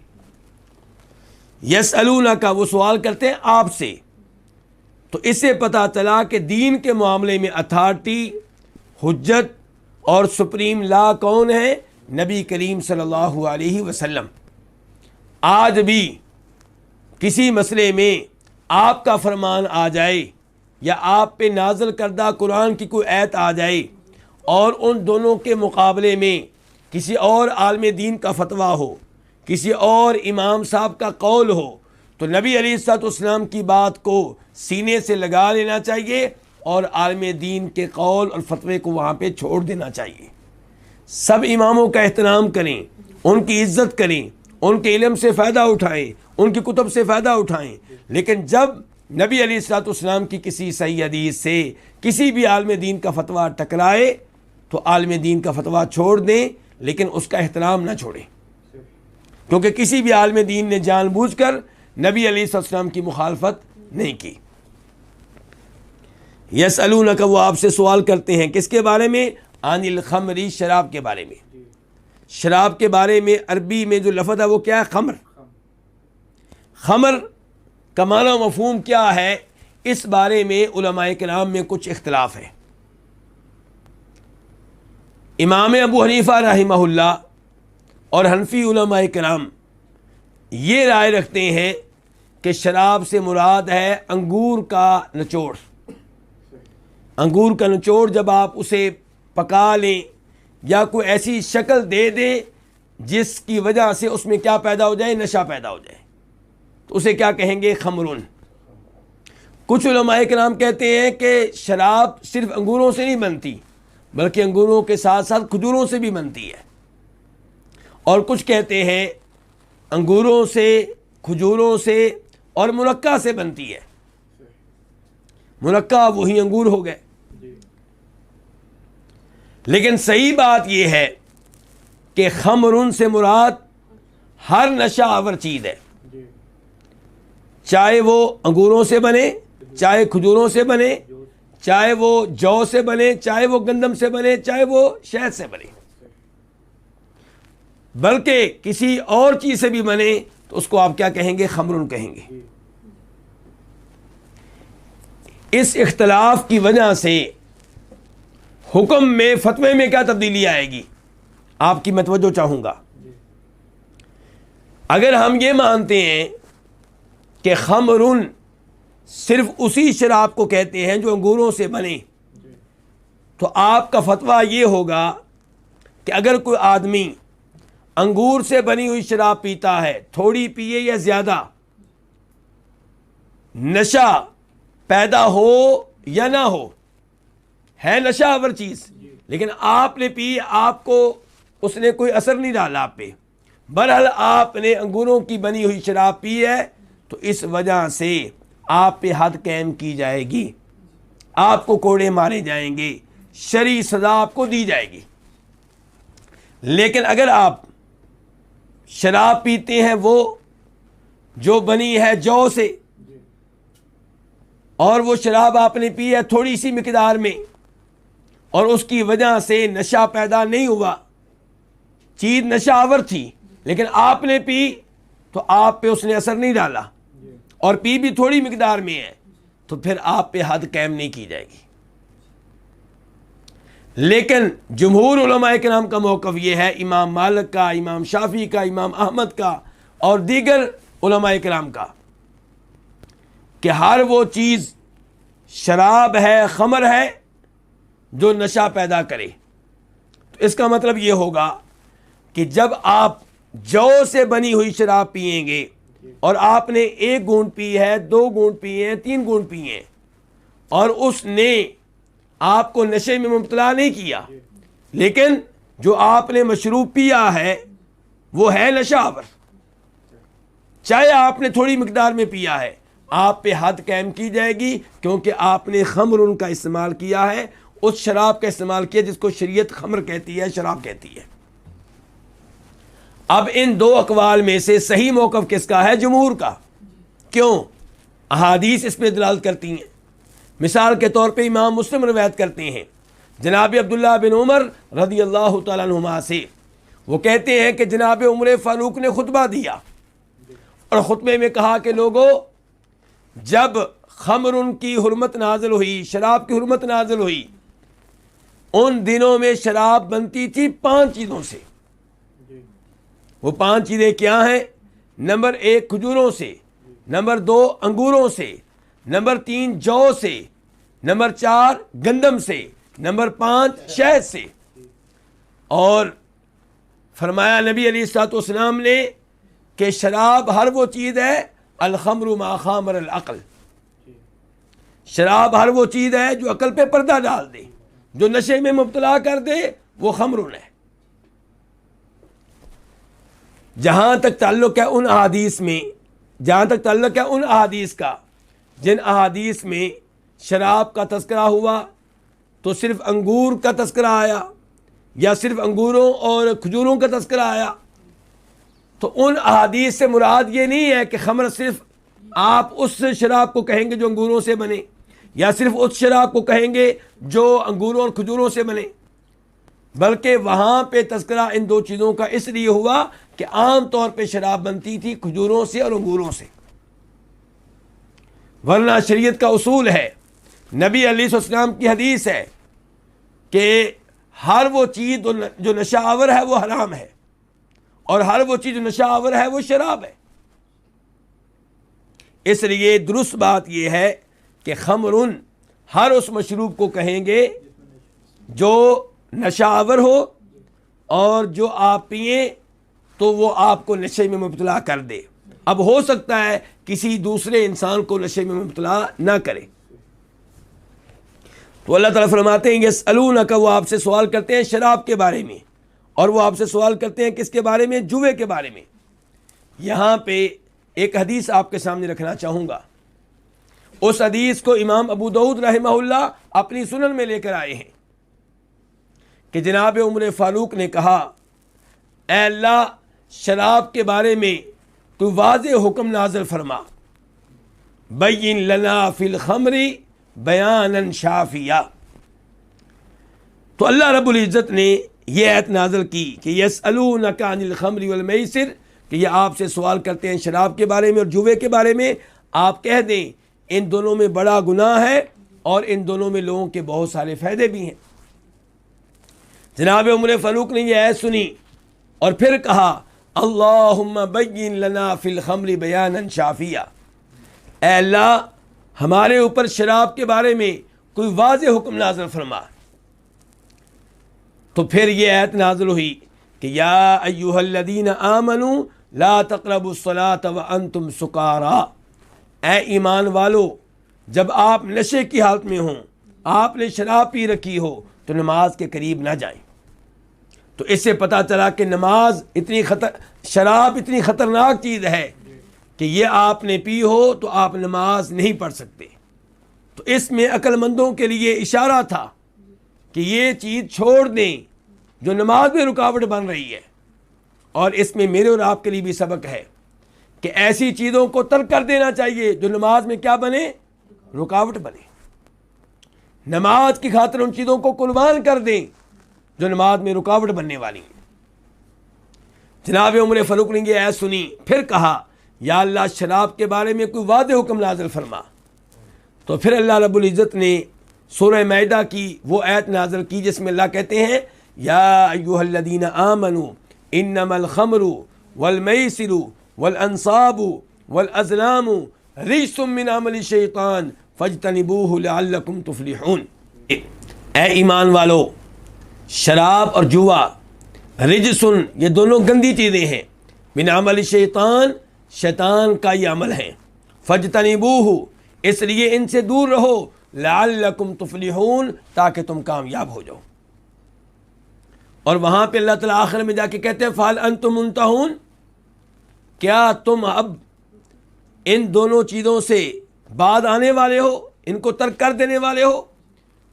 یسألونک وہ سوال کرتے ہیں آپ سے، تو اس سے پتہ چلا کہ دین کے معاملے میں اتھارٹی، حجت اور سپریم لا کون ہے؟ نبی کریم صلی اللہ علیہ وسلم۔ آج بھی کسی مسئلے میں آپ کا فرمان آ جائے یا آپ پہ نازل کردہ قرآن کی کوئی آیت آ جائے اور ان دونوں کے مقابلے میں کسی اور عالم دین کا فتویٰ ہو، کسی اور امام صاحب کا قول ہو، تو نبی علیہ الصلوۃ والسلام کی بات کو سینے سے لگا لینا چاہیے اور عالم دین کے قول اور فتوے کو وہاں پہ چھوڑ دینا چاہیے۔ سب اماموں کا احترام کریں، ان کی عزت کریں، ان کے علم سے فائدہ اٹھائیں، ان کی کتب سے فائدہ اٹھائیں، لیکن جب نبی علیہ الصلوۃ والسلام کی کسی صحیح حدیث سے کسی بھی عالم دین کا فتویٰ ٹکرائے تو عالم دین کا فتویٰ چھوڑ دیں، لیکن اس کا احترام نہ چھوڑیں، کیونکہ کسی بھی عالم دین نے جان بوجھ کر نبی علیہ الصلوۃ والسلام کی مخالفت نہیں کی۔ یسألونک وہ آپ سے سوال کرتے ہیں کس کے بارے میں؟ عن الخمری شراب کے بارے میں۔ شراب کے بارے میں عربی میں جو لفظ ہے وہ کیا ہے؟ خمر۔ خمر کا معنی و مفہوم کیا ہے، اس بارے میں علماء کرام میں کچھ اختلاف ہے۔ امام ابو حنیفہ رحمہ اللہ اور حنفی علماء کرام یہ رائے رکھتے ہیں کہ شراب سے مراد ہے انگور کا نچوڑ۔ انگور کا نچوڑ جب آپ اسے پکا لیں یا کوئی ایسی شکل دے دیں جس کی وجہ سے اس میں کیا پیدا ہو جائے؟ نشہ پیدا ہو جائے، تو اسے کیا کہیں گے؟ خمرن۔ کچھ علماء کرام کہتے ہیں کہ شراب صرف انگوروں سے نہیں بنتی بلکہ انگوروں کے ساتھ ساتھ کھجوروں سے بھی بنتی ہے، اور کچھ کہتے ہیں انگوروں سے، کھجوروں سے اور منقع سے بنتی ہے۔ منقع وہی انگور ہو گئے، لیکن صحیح بات یہ ہے کہ خمرن سے مراد ہر نشہ آور چیز ہے، چاہے وہ انگوروں سے بنے، چاہے کھجوروں سے بنے، چاہے وہ جو سے بنے، چاہے وہ گندم سے بنے، چاہے وہ شہد سے بنے، بلکہ کسی اور چیز سے بھی بنے تو اس کو آپ کیا کہیں گے؟ خمرن کہیں گے۔ اس اختلاف کی وجہ سے حکم میں، فتوے میں کیا تبدیلی آئے گی؟ آپ کی میں توجہ چاہوں گا۔ اگر ہم یہ مانتے ہیں کہ خمرن صرف اسی شراب کو کہتے ہیں جو انگوروں سے بنے، تو آپ کا فتویٰ یہ ہوگا کہ اگر کوئی آدمی انگور سے بنی ہوئی شراب پیتا ہے، تھوڑی پیے یا زیادہ، نشہ پیدا ہو یا نہ ہو، ہے نشہ آور چیز، لیکن آپ نے پی، آپ کو اس نے کوئی اثر نہیں ڈالا آپ پہ، بہرحال آپ نے انگوروں کی بنی ہوئی شراب پی ہے، تو اس وجہ سے آپ پہ حد قائم کی جائے گی، آپ کو کوڑے مارے جائیں گے، شرعی سزا آپ کو دی جائے گی۔ لیکن اگر آپ شراب پیتے ہیں وہ جو بنی ہے جو سے، اور وہ شراب آپ نے پی ہے تھوڑی سی مقدار میں، اور اس کی وجہ سے نشہ پیدا نہیں ہوا، چیز نشہ آور تھی لیکن آپ نے پی تو آپ پہ اس نے اثر نہیں ڈالا، اور پی بھی تھوڑی مقدار میں ہے، تو پھر آپ پہ حد قائم نہیں کی جائے گی۔ لیکن جمہور علماء کرام کا موقف یہ ہے، امام مالک کا، امام شافعی کا، امام احمد کا اور دیگر علماء کرام کا، کہ ہر وہ چیز شراب ہے، خمر ہے جو نشہ پیدا کرے۔ تو اس کا مطلب یہ ہوگا کہ جب آپ جو سے بنی ہوئی شراب پئیں گے، اور آپ نے 1 گھونٹ پی ہے، 2 گھونٹ پیے ہیں، 3 گھونٹ پیے ہیں، اور اس نے آپ کو نشے میں مبتلا نہیں کیا، لیکن جو آپ نے مشروب پیا ہے وہ ہے نشہ آور، چاہے آپ نے تھوڑی مقدار میں پیا ہے، آپ پہ حد قائم کی جائے گی، کیونکہ آپ نے خمر کا استعمال کیا ہے، اس شراب کا استعمال کیا جس کو شریعت خمر کہتی ہے، شراب کہتی ہے۔ اب ان 2 اقوال میں سے صحیح موقف کس کا ہے؟ جمہور کا۔ کیوں؟ احادیث اس پہ دلالت کرتی ہیں۔ مثال کے طور پہ امام مسلم روایت کرتے ہیں جناب عبداللہ بن عمر رضی اللہ تعالیٰ عنہما سے، وہ کہتے ہیں کہ جناب عمر فاروق نے خطبہ دیا، اور خطبے میں کہا کہ لوگوں، جب خمر کی حرمت نازل ہوئی، شراب کی حرمت نازل ہوئی، ان دنوں میں شراب بنتی تھی 5 چیزوں سے۔ وہ 5 چیزیں کیا ہیں؟ نمبر 1 کھجوروں سے، نمبر 2 انگوروں سے، نمبر 3 جو سے، نمبر 4 گندم سے، نمبر 5 شہد سے۔ اور فرمایا نبی علیہ الصلوۃ والسلام نے کہ شراب ہر وہ چیز ہے، الخمر ما خامر العقل، شراب ہر وہ چیز ہے جو عقل پہ پردہ ڈال دے، جو نشے میں مبتلا کر دے، وہ خمر ہے۔ جہاں تک تعلق ہے ان احادیث کا جن احادیث میں شراب کا تذکرہ ہوا تو صرف انگور کا تذکرہ آیا، یا صرف انگوروں اور کھجوروں کا تذکرہ آیا، تو ان احادیث سے مراد یہ نہیں ہے کہ خمر صرف آپ اس شراب کو کہیں گے جو انگوروں سے بنے، یا صرف اس شراب کو کہیں گے جو انگوروں اور کھجوروں سے بنے، بلکہ وہاں پہ تذکرہ ان 2 چیزوں کا اس لیے ہوا کہ عام طور پہ شراب بنتی تھی کھجوروں سے اور انگوروں سے، ورنہ شریعت کا اصول ہے، نبی علیہ السلام کی حدیث ہے کہ ہر وہ چیز جو نشہ آور ہے وہ حرام ہے، اور ہر وہ چیز جو نشہ آور ہے وہ شراب ہے۔ اس لیے درست بات یہ ہے کہ خمرن ہر اس مشروب کو کہیں گے جو نشہ آور ہو، اور جو آپ پئیں تو وہ آپ کو نشے میں مبتلا کر دے۔ اب ہو سکتا ہے کسی دوسرے انسان کو نشے میں مبتلا نہ کرے۔ تو اللہ تعالیٰ فرماتے ہیں یسألونک، وہ آپ سے سوال کرتے ہیں شراب کے بارے میں، اور وہ آپ سے سوال کرتے ہیں کس کے بارے میں؟ جوے کے بارے میں۔ یہاں پہ ایک حدیث آپ کے سامنے رکھنا چاہوں گا، اس حدیث کو امام ابو داؤد رحمہ اللہ اپنی سنن میں لے کر آئے ہیں کہ جناب عمر فاروق نے کہا، اے اللہ شراب کے بارے میں تو واضح حکم نازل فرما، بین لنا فی الخمر بیانا شافیہ۔ تو اللہ رب العزت نے یہ آیت نازل کی کہ یسألونک عن الخمر والمیسر، کہ یہ آپ سے سوال کرتے ہیں شراب کے بارے میں اور جوے کے بارے میں، آپ کہہ دیں ان دونوں میں بڑا گناہ ہے، اور ان دونوں میں لوگوں کے بہت سارے فائدے بھی ہیں۔ جناب عمر فاروق نے یہ آیت سنی اور پھر کہا، اللہم بین لنا فی الخمر بیانا شافیہ، اے اللہ ہمارے اوپر شراب کے بارے میں کوئی واضح حکم نازل فرما۔ تو پھر یہ آیت نازل ہوئی کہ یا ایھا الذین آمنوا لا تقربوا الصلاۃ وانتم سکارا، اے ایمان والو جب آپ نشے کی حالت میں ہوں، آپ نے شراب پی رکھی ہو تو نماز کے قریب نہ جائیں۔ تو اس سے پتہ چلا کہ نماز شراب اتنی خطرناک چیز ہے کہ یہ آپ نے پی ہو تو آپ نماز نہیں پڑھ سکتے۔ تو اس میں عقل مندوں کے لیے اشارہ تھا کہ یہ چیز چھوڑ دیں جو نماز میں رکاوٹ بن رہی ہے، اور اس میں میرے اور آپ کے لیے بھی سبق ہے کہ ایسی چیزوں کو ترک کر دینا چاہیے جو نماز میں کیا بنے؟ رکاوٹ بنے۔ نماز کی خاطر ان چیزوں کو قربان کر دیں جو نماز میں رکاوٹ بننے والی ہیں۔ جناب عمر فاروق نے یہ آیت سنی، پھر کہا یا اللہ شراب کے بارے میں کوئی واضح حکم نازل فرما۔ تو پھر اللہ رب العزت نے سورہ مائدہ کی وہ آیت نازل کی جس میں اللہ کہتے ہیں یا ایھا الذین آمنوا انما الخمر والمیسر والانصاب والازلام رجس من عمل الشیطان فاجتنبوہ لعلکم تفلحون، اے ایمان والو شراب اور جوا رجسن یہ دونوں گندی چیزیں ہیں، من عمل الشیطان شیطان کا یہ عمل ہے، فاجتنبوہ اس لیے ان سے دور رہو، لعلکم تفلحون تاکہ تم کامیاب ہو جاؤ۔ اور وہاں پہ اللہ تعالیٰ آخر میں جا کے کہتے ہیں فہل انتم منتہون، کیا تم اب ان دونوں چیزوں سے بعد آنے والے ہو، ان کو ترک کر دینے والے ہو؟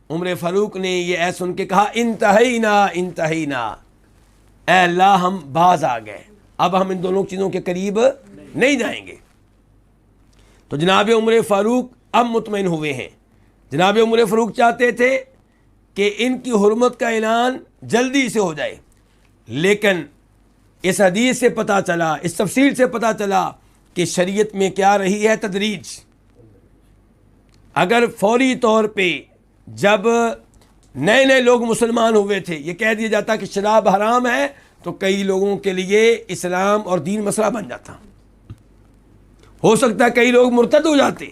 عمر فاروق نے یہ ایسا سن کے کہا انتہینا انتہینا، اے اللہ ہم باز آ گئے، اب ہم ان دونوں چیزوں کے قریب نہیں جائیں گے۔ تو جناب عمر فاروق اب مطمئن ہوئے ہیں۔ جناب عمر فاروق چاہتے تھے کہ ان کی حرمت کا اعلان جلدی سے ہو جائے، لیکن اس حدیث سے پتہ چلا، اس تفصیل سے پتہ چلا کہ شریعت میں کیا رہی ہے تدریج۔ اگر فوری طور پہ جب نئے لوگ مسلمان ہوئے تھے یہ کہہ دیا جاتا کہ شراب حرام ہے تو کئی لوگوں کے لیے اسلام اور دین مسئلہ بن جاتا، ہو سکتا ہے کئی لوگ مرتد ہو جاتے،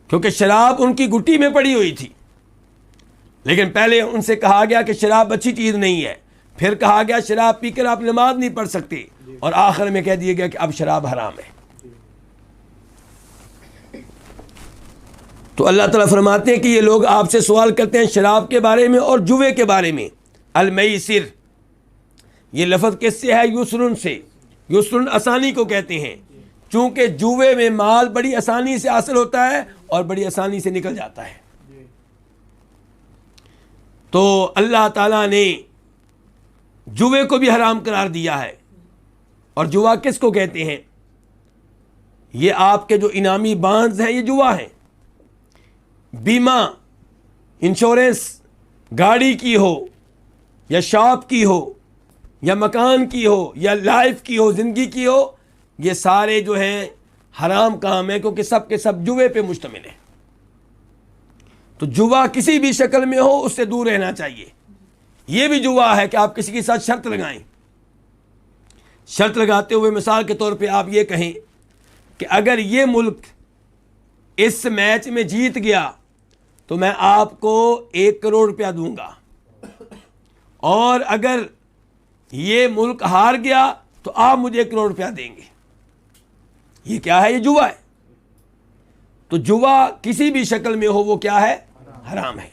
کیونکہ شراب ان کی گٹی میں پڑی ہوئی تھی۔ لیکن پہلے ان سے کہا گیا کہ شراب اچھی چیز نہیں ہے، پھر کہا گیا شراب پی کر آپ نماز نہیں پڑھ سکتے، اور آخر میں کہہ دیا گیا کہ اب شراب حرام ہے۔ تو اللہ تعالیٰ فرماتے ہیں کہ یہ لوگ آپ سے سوال کرتے ہیں شراب کے بارے میں اور جوے کے بارے میں۔ المیسر یہ لفظ کس سے ہے؟ یسرن سے۔ یسرن آسانی کو کہتے ہیں، چونکہ جوے میں مال بڑی آسانی سے حاصل ہوتا ہے اور بڑی آسانی سے نکل جاتا ہے۔ تو اللہ تعالیٰ نے جوے کو بھی حرام قرار دیا ہے۔ اور جوا کس کو کہتے ہیں؟ یہ آپ کے جو انعامی بانڈز ہیں یہ جوا ہیں۔ بیمہ انشورنس گاڑی کی ہو یا شاپ کی ہو یا مکان کی ہو یا لائف کی ہو، زندگی کی ہو، یہ سارے جو ہیں حرام کام ہیں، کیونکہ سب کے سب جوے پہ مشتمل ہیں۔ تو جوا کسی بھی شکل میں ہو اس سے دور رہنا چاہیے۔ یہ بھی جوا ہے کہ آپ کسی کے ساتھ شرط لگائیں، شرط لگاتے ہوئے مثال کے طور پہ آپ یہ کہیں کہ اگر یہ ملک اس میچ میں جیت گیا تو میں آپ کو 1 کروڑ روپیہ دوں گا، اور اگر یہ ملک ہار گیا تو آپ مجھے 1 کروڑ روپیہ دیں گے۔ یہ کیا ہے؟ یہ جوا ہے۔ تو جوا کسی بھی شکل میں ہو وہ کیا ہے؟ حرام ہے۔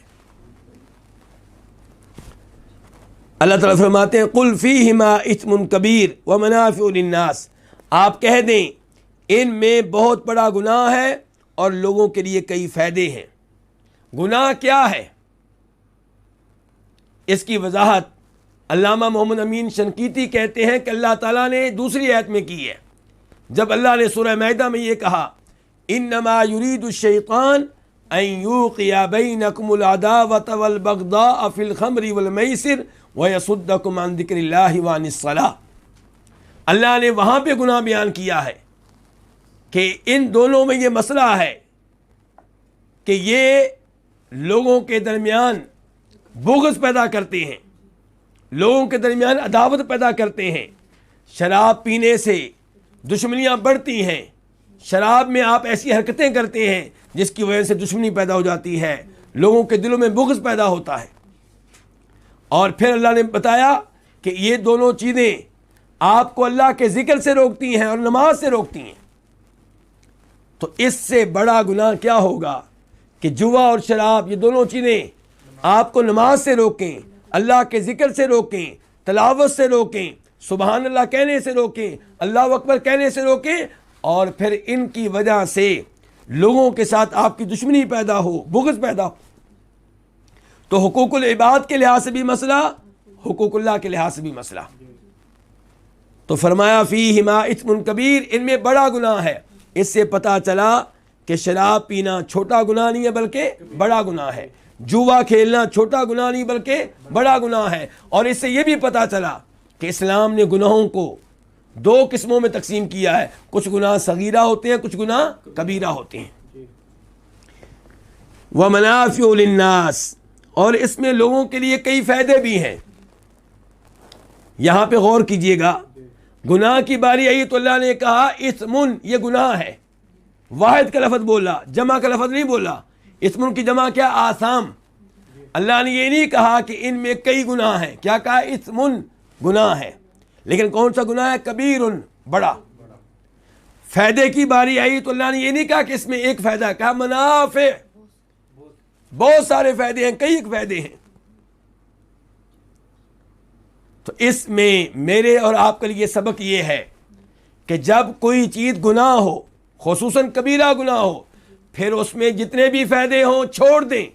اللہ تعالیٰ فرماتے ہیں قل فیہما اثم کبیر ومنافع للناس، آپ کہہ دیں ان میں بہت بڑا گناہ ہے اور لوگوں کے لیے کئی فائدے ہیں۔ گناہ کیا ہے؟ اس کی وضاحت علامہ محمد امین شنقیطی کہتے ہیں کہ اللہ تعالیٰ نے دوسری آیت میں کی ہے، جب اللہ نے سورہ مائدہ میں یہ کہا انما یرید الشیطان ان یوقع بینکم العداوۃ والبغضاء فی الخمر والمیسر ویصدکم عن ذکر اللہ وعن الصلاۃ، اللہ نے وہاں پہ گناہ بیان کیا ہے کہ ان دونوں میں یہ مسئلہ ہے کہ یہ لوگوں کے درمیان بغض پیدا کرتے ہیں، لوگوں کے درمیان عداوت پیدا کرتے ہیں. شراب پینے سے دشمنیاں بڑھتی ہیں. شراب میں آپ ایسی حرکتیں کرتے ہیں جس کی وجہ سے دشمنی پیدا ہو جاتی ہے, لوگوں کے دلوں میں بغض پیدا ہوتا ہے. اور پھر اللہ نے بتایا کہ یہ دونوں چیزیں آپ کو اللہ کے ذکر سے روکتی ہیں اور نماز سے روکتی ہیں. تو اس سے بڑا گناہ کیا ہوگا کہ جوا اور شراب یہ دونوں چیزیں آپ کو نماز سے روکیں, اللہ کے ذکر سے روکیں, تلاوت سے روکیں, سبحان اللہ کہنے سے روکیں, اللہ اکبر کہنے سے روکیں, اور پھر ان کی وجہ سے لوگوں کے ساتھ آپ کی دشمنی پیدا ہو, بغض پیدا ہو. تو حقوق العباد کے لحاظ سے بھی مسئلہ, حقوق اللہ کے لحاظ سے بھی مسئلہ. تو فرمایا فیہما اثم کبیر, ان میں بڑا گناہ ہے. اس سے پتہ چلا کہ شراب پینا چھوٹا گناہ نہیں ہے بلکہ بڑا گناہ ہے. جوا کھیلنا چھوٹا گناہ نہیں بلکہ بڑا گناہ ہے. اور اس سے یہ بھی پتہ چلا کہ اسلام نے گناہوں کو دو قسموں میں تقسیم کیا ہے. کچھ گناہ صغیرہ ہوتے ہیں, کچھ گناہ کبیرہ ہوتے ہیں. ومنافع للناس, اور اس میں لوگوں کے لیے کئی فائدے بھی ہیں. یہاں پہ غور کیجئے گا, گناہ کی باری آئی تو اللہ نے کہا اثمن, یہ گناہ ہے. واحد کا لفظ بولا, جمع کا لفظ نہیں بولا. اثمن کی جمع کیا؟ آثام. اللہ نے یہ نہیں کہا کہ ان میں کئی گناہ ہیں, کیا کہا؟ اثمن, گناہ ہے. لیکن کون سا گناہ ہے؟ کبیرن, بڑا. فائدے کی باری آئی تو اللہ نے یہ نہیں کہا کہ اس میں ایک فائدہ, کہا منافع, بہت سارے فائدے ہیں, کئی فائدے ہیں. تو اس میں میرے اور آپ کے لیے سبق یہ ہے کہ جب کوئی چیز گناہ ہو, خصوصاً کبیرہ گناہ ہو, پھر اس میں جتنے بھی فائدے ہوں چھوڑ دیں.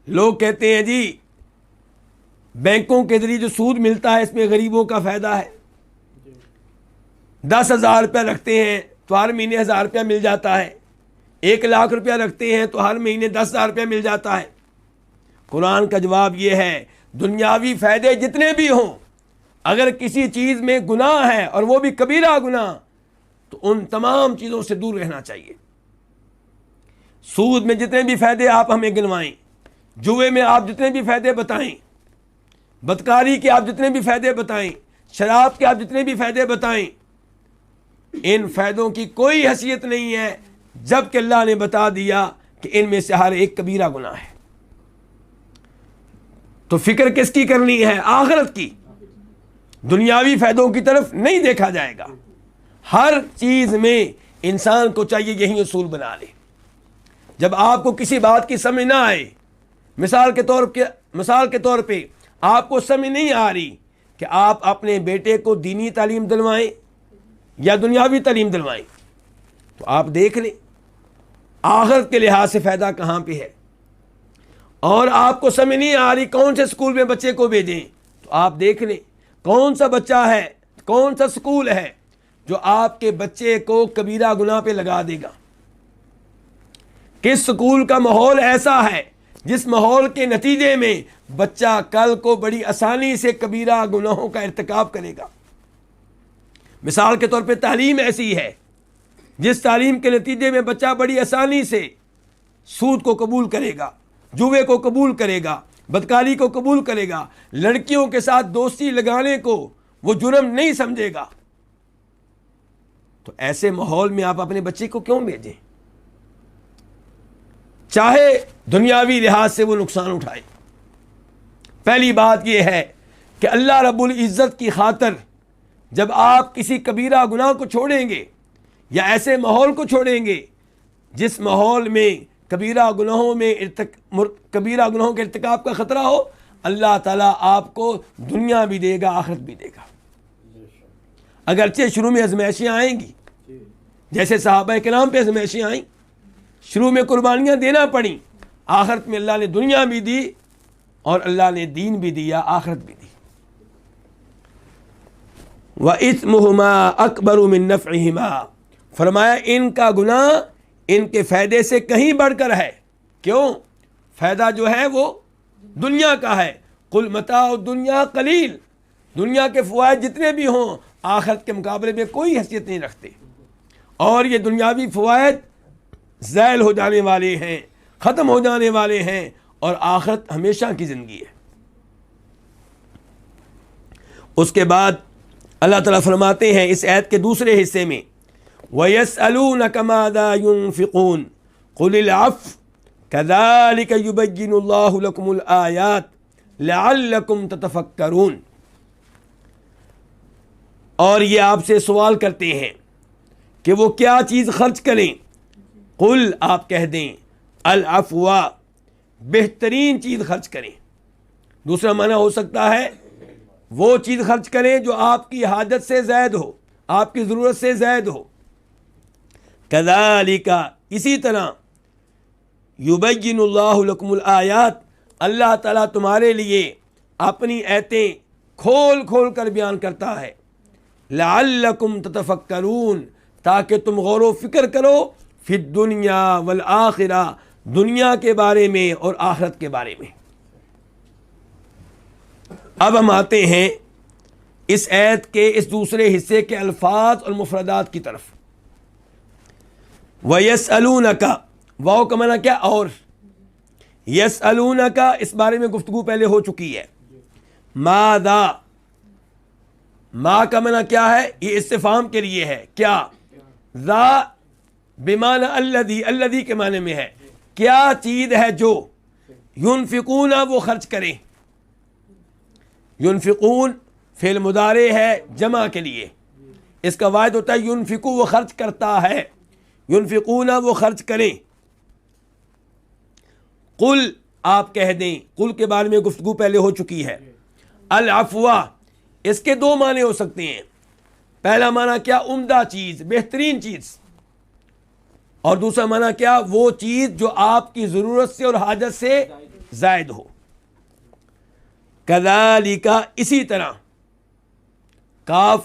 لوگ کہتے ہیں جی بینکوں کے ذریعے جو سود ملتا ہے اس میں غریبوں کا فائدہ ہے. 10,000 روپیہ رکھتے ہیں تو ہر مہینے 1,000 روپیہ مل جاتا ہے. 1,00,000 روپیہ رکھتے ہیں تو ہر مہینے 10,000 روپیہ مل جاتا ہے. قرآن کا جواب یہ ہے, دنیاوی فائدے جتنے بھی ہوں, اگر کسی چیز میں گناہ ہے اور وہ بھی کبیرہ گناہ, تو ان تمام چیزوں سے دور رہنا چاہیے. سود میں جتنے بھی فائدے آپ ہمیں گنوائیں, جوئے میں آپ جتنے بھی فائدے بتائیں, بدکاری کے آپ جتنے بھی فائدے بتائیں, شراب کے آپ جتنے بھی فائدے بتائیں, ان فائدوں کی کوئی حیثیت نہیں ہے جب کہ اللہ نے بتا دیا کہ ان میں سے ہر ایک کبیرہ گناہ ہے. تو فکر کس کی کرنی ہے؟ آخرت کی. دنیاوی فائدوں کی طرف نہیں دیکھا جائے گا. ہر چیز میں انسان کو چاہیے یہی اصول بنا لے. جب آپ کو کسی بات کی سمجھ نہ آئے, مثال کے طور پہ آپ کو سمجھ نہیں آ رہی کہ آپ اپنے بیٹے کو دینی تعلیم دلوائیں یا دنیاوی تعلیم دلوائیں, تو آپ دیکھ لیں آخرت کے لحاظ سے فائدہ کہاں پہ ہے. اور آپ کو سمجھ نہیں آ رہی کون سے اسکول میں بچے کو بھیجیں, تو آپ دیکھ لیں کون سا بچہ ہے, کون سا اسکول ہے جو آپ کے بچے کو کبیرہ گناہ پہ لگا دے گا. کس اسکول کا ماحول ایسا ہے جس ماحول کے نتیجے میں بچہ کل کو بڑی آسانی سے کبیرہ گناہوں کا ارتکاب کرے گا. مثال کے طور پہ تعلیم ایسی ہے جس تعلیم کے نتیجے میں بچہ بڑی آسانی سے سود کو قبول کرے گا, جوے کو قبول کرے گا, بدکاری کو قبول کرے گا, لڑکیوں کے ساتھ دوستی لگانے کو وہ جرم نہیں سمجھے گا. تو ایسے ماحول میں آپ اپنے بچے کو کیوں بھیجیں, چاہے دنیاوی لحاظ سے وہ نقصان اٹھائے. پہلی بات یہ ہے کہ اللہ رب العزت کی خاطر جب آپ کسی کبیرہ گناہ کو چھوڑیں گے یا ایسے ماحول کو چھوڑیں گے جس ماحول میں کبیرہ گناہوں کے ارتکاب کا خطرہ ہو, اللہ تعالیٰ آپ کو دنیا بھی دے گا, آخرت بھی دے گا. اگرچہ شروع میں آزمائشیں آئیں گی, جیسے صحابہ کرام پہ آزمائشیں آئیں, شروع میں قربانیاں دینا پڑیں, آخرت میں اللہ نے دنیا بھی دی اور اللہ نے دین بھی دیا, آخرت بھی دی. وَإِثْمُهُمَا أَكْبَرُ مِن نَفْعِهِمَا, فرمایا ان کا گناہ ان کے فائدے سے کہیں بڑھ کر ہے. کیوں؟ فائدہ جو ہے وہ دنیا کا ہے. قُلْ مَتَاعُ الدُّنْيَا قَلِيلٌ, دنیا کے فوائد جتنے بھی ہوں آخرت کے مقابلے میں کوئی حیثیت نہیں رکھتے. اور یہ دنیاوی فوائد زائل ہو جانے والے ہیں, ختم ہو جانے والے ہیں, اور آخرت ہمیشہ کی زندگی ہے. اس کے بعد اللہ تعالیٰ فرماتے ہیں اس آیت کے دوسرے حصے میں وَيَسْأَلُونَكَ مَاذَا يُنْفِقُونَ قُلِ الْعَفْوَ كَذَلِكَ يُبَيِّنُ اللَّهُ لَكُمُ الْآيَاتِ لَعَلَّكُمْ تَتَفَكَّرُونَ. اور یہ آپ سے سوال کرتے ہیں کہ وہ کیا چیز خرچ کریں. قل آپ کہہ دیں العفو بہترین چیز خرچ کریں. دوسرا معنی ہو سکتا ہے وہ چیز خرچ کریں جو آپ کی حاجت سے زائد ہو, آپ کی ضرورت سے زائد ہو. کذالک اسی طرح یبین اللہ لکم الآیات اللہ تعالیٰ تمہارے لیے اپنی آیتیں کھول کھول کر بیان کرتا ہے. لعلکم تتفکرون تاکہ تم غور و فکر کرو فی الدنیا والآخرہ دنیا کے بارے میں اور آخرت کے بارے میں. اب ہم آتے ہیں اس آیت کے اس دوسرے حصے کے الفاظ اور مفردات کی طرف. وَيَسْأَلُونَكَ واو کا معنی کیا اور, يَسْأَلُونَكَ اس بارے میں گفتگو پہلے ہو چکی ہے. ماذا ما کا معنی کیا ہے, یہ استفہام کے لیے ہے کیا. ذا بمعنی الذی, الذی کے معنی میں ہے کیا چیز ہے جو. ينفقون وہ خرچ کریں. ينفقون فعل مضارع ہے جمع کے لیے, اس کا واحد ہوتا ہے ينفقو وہ خرچ کرتا ہے. ينفقون وہ خرچ کریں. قل آپ کہہ دیں, قل کے بارے میں گفتگو پہلے ہو چکی ہے. العفو اس کے دو معنی ہو سکتے ہیں. پہلا معنی کیا عمدہ چیز بہترین چیز, اور دوسرا معنی کیا وہ چیز جو آپ کی ضرورت سے اور حاجت سے زائد ہو. کذالک اسی طرح, کاف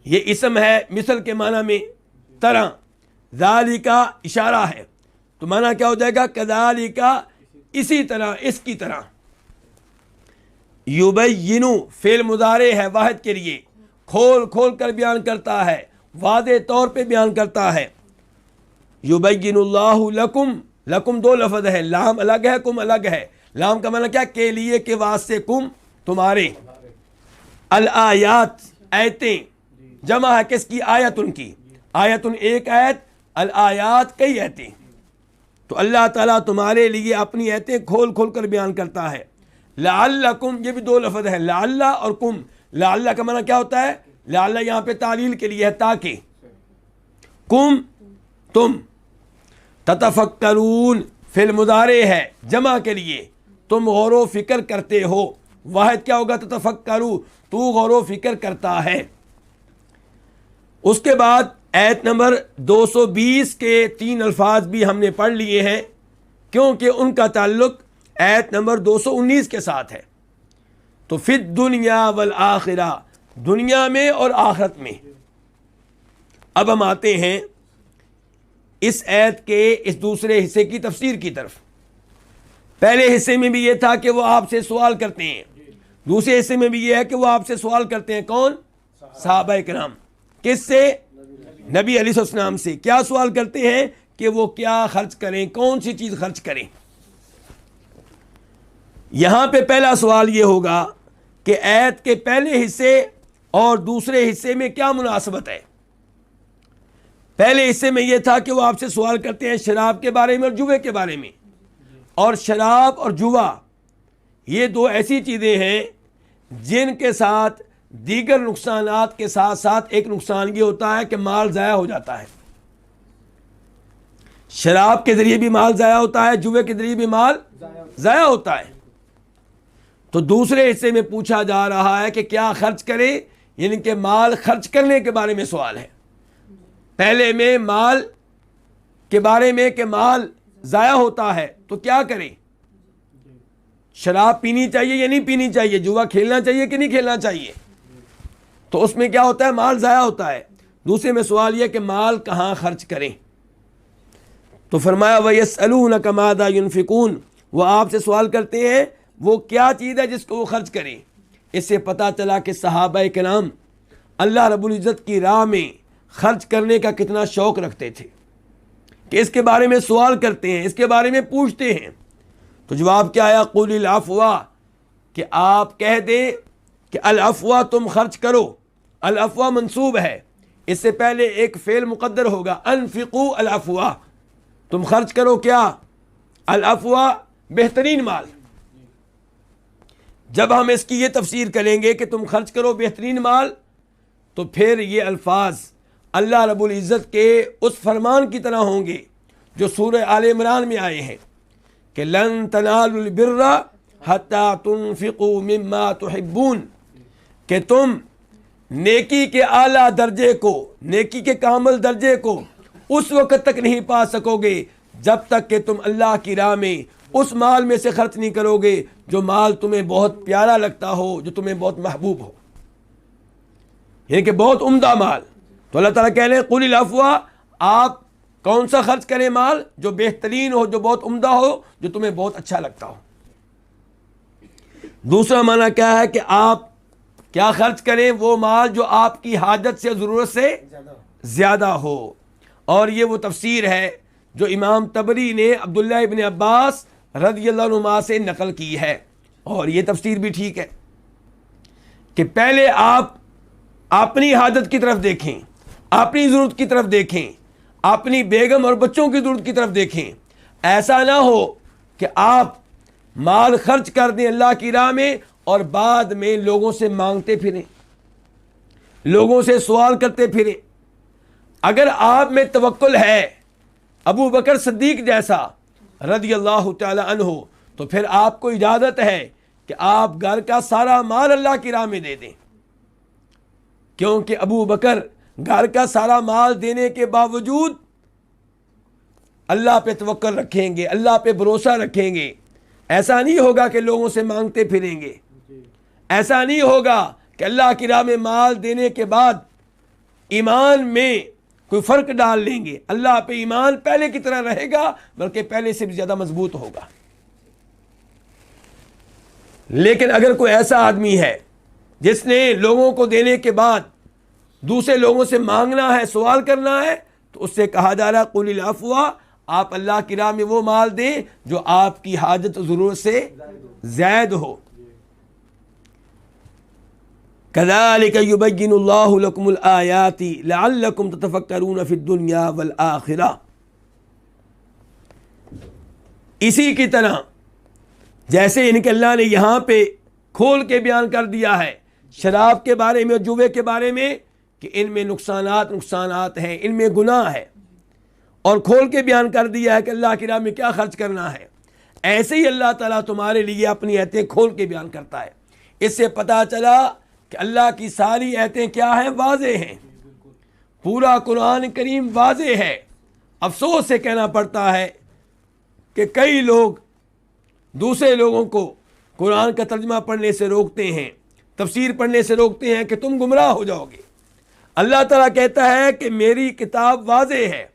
یہ اسم ہے مثل کے معنی میں طرح, ذالک اشارہ ہے تو معنی کیا ہو جائے گا کذالک اسی طرح اس کی طرح. یبین فعل مضارع ہے واحد کے لیے, کھول کھول کر بیان کرتا ہے, واضح طور پہ بیان کرتا ہے. یبین اللہ لکم, لکم دو لفظ ہے, لام الگ ہے کم الگ ہے. لام کا معنی کیا کے لیے کے واسطے, کم تمہارے. الآیات آیتیں, جمع ہے کس کی آیتن کی, آیتن ایک آیت, الآیات کئی آیتیں. تو اللہ تعالیٰ تمہارے لیے اپنی آیتیں کھول کھول کر بیان کرتا ہے. لعلکم یہ بھی دو لفظ ہے, لعل اور کم. لعل کا معنی کیا ہوتا ہے, لعل یہاں پہ تعلیل کے لیے ہے تاکہ, کم تم, تتفکرون فعل مضارع ہے جمع کے لیے تم غور و فکر کرتے ہو. واحد کیا ہوگا تتفکرو, تو غور و فکر کرتا ہے. اس کے بعد آیت نمبر 220 کے 3 الفاظ بھی ہم نے پڑھ لیے ہیں کیونکہ ان کا تعلق آیت نمبر 219 کے ساتھ ہے. تو فی الدنیا والآخرہ دنیا میں اور آخرت میں. اب ہم آتے ہیں اس آیت کے اس دوسرے حصے کی تفسیر کی طرف. پہلے حصے میں بھی یہ تھا کہ وہ آپ سے سوال کرتے ہیں, دوسرے حصے میں بھی یہ ہے کہ وہ آپ سے سوال کرتے ہیں. کون؟ صحابہ کرام. کس سے؟ نبی علیہ السلام سے. کیا سوال کرتے ہیں کہ وہ کیا خرچ کریں, کون سی چیز خرچ کریں. یہاں پہ پہلا سوال یہ ہوگا کہ آیت کے پہلے حصے اور دوسرے حصے میں کیا مناسبت ہے. پہلے حصے میں یہ تھا کہ وہ آپ سے سوال کرتے ہیں شراب کے بارے میں اور جوے کے بارے میں, اور شراب اور جوا یہ دو ایسی چیزیں ہیں جن کے ساتھ دیگر نقصانات کے ساتھ ساتھ ایک نقصان یہ ہوتا ہے کہ مال ضائع ہو جاتا ہے. شراب کے ذریعے بھی مال ضائع ہوتا ہے, جوے کے ذریعے بھی مال ضائع ہوتا ہے. تو دوسرے حصے میں پوچھا جا رہا ہے کہ کیا خرچ کریں, یعنی کہ مال خرچ کرنے کے بارے میں سوال ہے. پہلے میں مال کے بارے میں کہ مال ضائع ہوتا ہے تو کیا کریں, شراب پینی چاہیے یا نہیں پینی چاہیے, جوا کھیلنا چاہیے کہ نہیں کھیلنا چاہیے. تو اس میں کیا ہوتا ہے, مال ضائع ہوتا ہے. دوسرے میں سوال یہ کہ مال کہاں خرچ کریں. تو فرمایا وَيَسْأَلُونَكَ مَاذَا يُنْفِقُونَ, وہ آپ سے سوال کرتے ہیں وہ کیا چیز ہے جس کو وہ خرچ کریں. اس سے پتہ چلا کہ صحابہ کرام اللہ رب العزت کی راہ میں خرچ کرنے کا کتنا شوق رکھتے تھے کہ اس کے بارے میں سوال کرتے ہیں, اس کے بارے میں پوچھتے ہیں. تو جواب کیا آیا, قُلِ الْعَفْوَ کہ آپ کہہ دیں کہ العفو تم خرچ کرو، العفو منصوب ہے، اس سے پہلے ایک فعل مقدر ہوگا، انفقوا العفو، تم خرچ کرو کیا؟ العفو، بہترین مال۔ جب ہم اس کی یہ تفسیر کریں گے کہ تم خرچ کرو بہترین مال، تو پھر یہ الفاظ اللہ رب العزت کے اس فرمان کی طرح ہوں گے جو سورہ آل عمران میں آئے ہیں کہ لن تنالوا البر حتی تنفقوا مما تحبون، کہ تم نیکی کے اعلیٰ درجے کو، نیکی کے کامل درجے کو اس وقت تک نہیں پا سکو گے جب تک کہ تم اللہ کی راہ میں اس مال میں سے خرچ نہیں کرو گے جو مال تمہیں بہت پیارا لگتا ہو، جو تمہیں بہت محبوب ہو، یعنی کہ بہت عمدہ مال۔ تو اللہ تعالیٰ کہہ رہے ہیں قل العفو، آپ کون سا خرچ کریں؟ مال جو بہترین ہو، جو بہت عمدہ ہو، جو تمہیں بہت اچھا لگتا ہو۔ دوسرا معنی کیا ہے کہ آپ کیا خرچ کریں؟ وہ مال جو آپ کی حاجت سے، ضرورت سے زیادہ ہو۔ اور یہ وہ تفسیر ہے جو امام طبری نے عبداللہ ابن عباس رضی اللہ عنہما سے نقل کی ہے، اور یہ تفسیر بھی ٹھیک ہے کہ پہلے آپ اپنی حاجت کی طرف دیکھیں، اپنی ضرورت کی طرف دیکھیں، اپنی بیگم اور بچوں کی ضرورت کی طرف دیکھیں۔ ایسا نہ ہو کہ آپ مال خرچ کر دیں اللہ کی راہ میں اور بعد میں لوگوں سے مانگتے پھریں، لوگوں سے سوال کرتے پھریں۔ اگر آپ میں توکل ہے ابو بکر صدیق جیسا رضی اللہ تعالی عنہ، تو پھر آپ کو اجازت ہے کہ آپ گھر کا سارا مال اللہ کی راہ میں دے دیں، کیونکہ ابو بکر گھر کا سارا مال دینے کے باوجود اللہ پہ توکل رکھیں گے، اللہ پہ بھروسہ رکھیں گے۔ ایسا نہیں ہوگا کہ لوگوں سے مانگتے پھریں گے، ایسا نہیں ہوگا کہ اللہ کی راہ میں مال دینے کے بعد ایمان میں کوئی فرق ڈال لیں گے۔ اللہ پہ ایمان پہلے کی طرح رہے گا، بلکہ پہلے سے بھی زیادہ مضبوط ہوگا۔ لیکن اگر کوئی ایسا آدمی ہے جس نے لوگوں کو دینے کے بعد دوسرے لوگوں سے مانگنا ہے، سوال کرنا ہے، تو اس سے کہا جا رہا قل العفو، آپ اللہ کی راہ میں وہ مال دیں جو آپ کی حاجت و ضرورت سے زائد ہو۔ كذلك يبين الله لكم الآيات لعلكم تتفكرون في الدنيا والآخرة۔ اسی کی طرح جیسے ان کے اللہ نے یہاں پہ کھول کے بیان کر دیا ہے شراب کے بارے میں اور جوے کے بارے میں کہ ان میں نقصانات ہیں، ان میں گناہ ہے، اور کھول کے بیان کر دیا ہے کہ اللہ کی راہ میں کیا خرچ کرنا ہے، ایسے ہی اللہ تعالیٰ تمہارے لیے اپنی آیتیں کھول کے بیان کرتا ہے۔ اس سے پتہ چلا کہ اللہ کی ساری آیتیں کیا ہیں؟ واضح ہیں، پورا قرآن کریم واضح ہے۔ افسوس سے کہنا پڑتا ہے کہ کئی لوگ دوسرے لوگوں کو قرآن کا ترجمہ پڑھنے سے روکتے ہیں، تفسیر پڑھنے سے روکتے ہیں کہ تم گمراہ ہو جاؤ گے۔ اللہ تعالیٰ کہتا ہے کہ میری کتاب واضح ہے،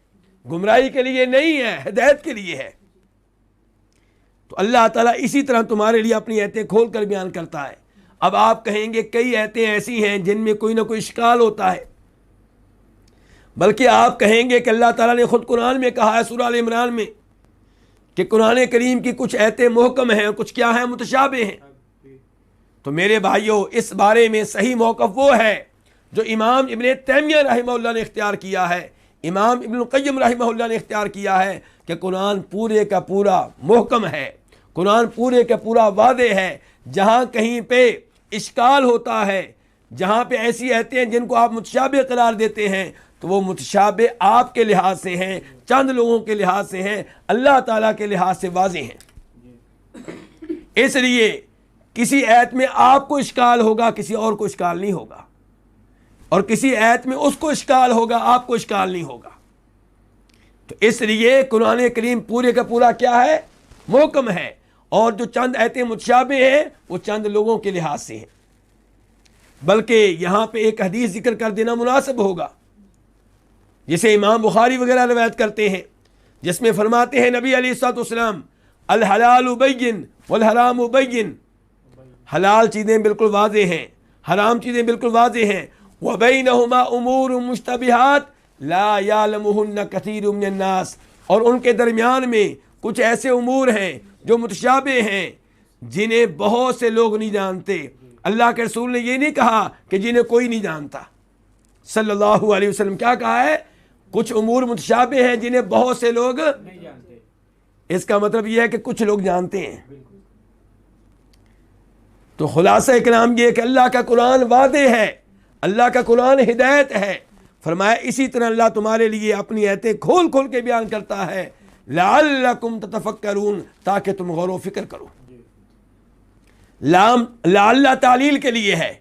گمراہی کے لیے نہیں ہے، ہدایت کے لیے ہے۔ تو اللہ تعالیٰ اسی طرح تمہارے لیے اپنی آیتیں کھول کر بیان کرتا ہے۔ اب آپ کہیں گے کئی آیتیں ایسی ہیں جن میں کوئی نہ کوئی اشکال ہوتا ہے، بلکہ آپ کہیں گے کہ اللہ تعالیٰ نے خود قرآن میں کہا ہے سورہ آل عمران میں کہ قرآن کریم کی کچھ آیتیں محکم ہیں اور کچھ کیا ہیں؟ متشابہ ہیں۔ تو میرے بھائیوں، اس بارے میں صحیح موقف وہ ہے جو امام ابن تیمیہ رحمہ اللہ نے اختیار کیا ہے، امام ابن القیم رحمہ اللہ نے اختیار کیا ہے کہ قرآن پورے کا پورا محکم ہے، قرآن پورے کا پورا واضح ہے۔ جہاں کہیں پہ اشکال ہوتا ہے، جہاں پہ ایسی آیتیں ہیں جن کو آپ متشابہ قرار دیتے ہیں، تو وہ متشابہ آپ کے لحاظ سے ہیں، چند لوگوں کے لحاظ سے ہیں، اللہ تعالیٰ کے لحاظ سے واضح ہیں۔ اس لیے کسی آیت میں آپ کو اشکال ہوگا، کسی اور کو اشکال نہیں ہوگا، اور کسی آیت میں اس کو اشکال ہوگا، آپ کو اشکال نہیں ہوگا۔ تو اس لیے قرآن کریم پورے کا پورا کیا ہے؟ محکم ہے، اور جو چند آیتیں متشابہ ہیں وہ چند لوگوں کے لحاظ سے ہیں۔ بلکہ یہاں پہ ایک حدیث ذکر کر دینا مناسب ہوگا جسے امام بخاری وغیرہ روایت کرتے ہیں، جس میں فرماتے ہیں نبی علیہ الصلوۃ والسلام الحلال بین والحرام بین، حلال چیزیں بالکل واضح ہیں، حرام چیزیں بالکل واضح ہیں، وبینہما امور مشتبہات لا یعلمہن کثیر من الناس، اور ان کے درمیان میں کچھ ایسے امور ہیں جو متشابہ ہیں جنہیں بہت سے لوگ نہیں جانتے، اللہ کے رسول نے یہ نہیں کہا کہ جنہیں کوئی نہیں جانتا. صلی اللہ علیہ وسلم کیا کہا ہے؟ کچھ امور متشابہ ہیں جنہیں بہت سے لوگ نہیں جانتے. اس کا مطلب یہ ہے کہ کچھ لوگ جانتے ہیں. تو خلاصہ کلام یہ کہ اللہ کا قرآن واضح ہے، اللہ کا قرآن ہدایت ہے. فرمایا اسی طرح اللہ تمہارے لیے اپنی آیتیں کھول کھول کے بیان کرتا ہے، لعلکم تتفکرون، تاکہ تم غور و فکر کرو. لام لعل تعلیل کے لیے ہے.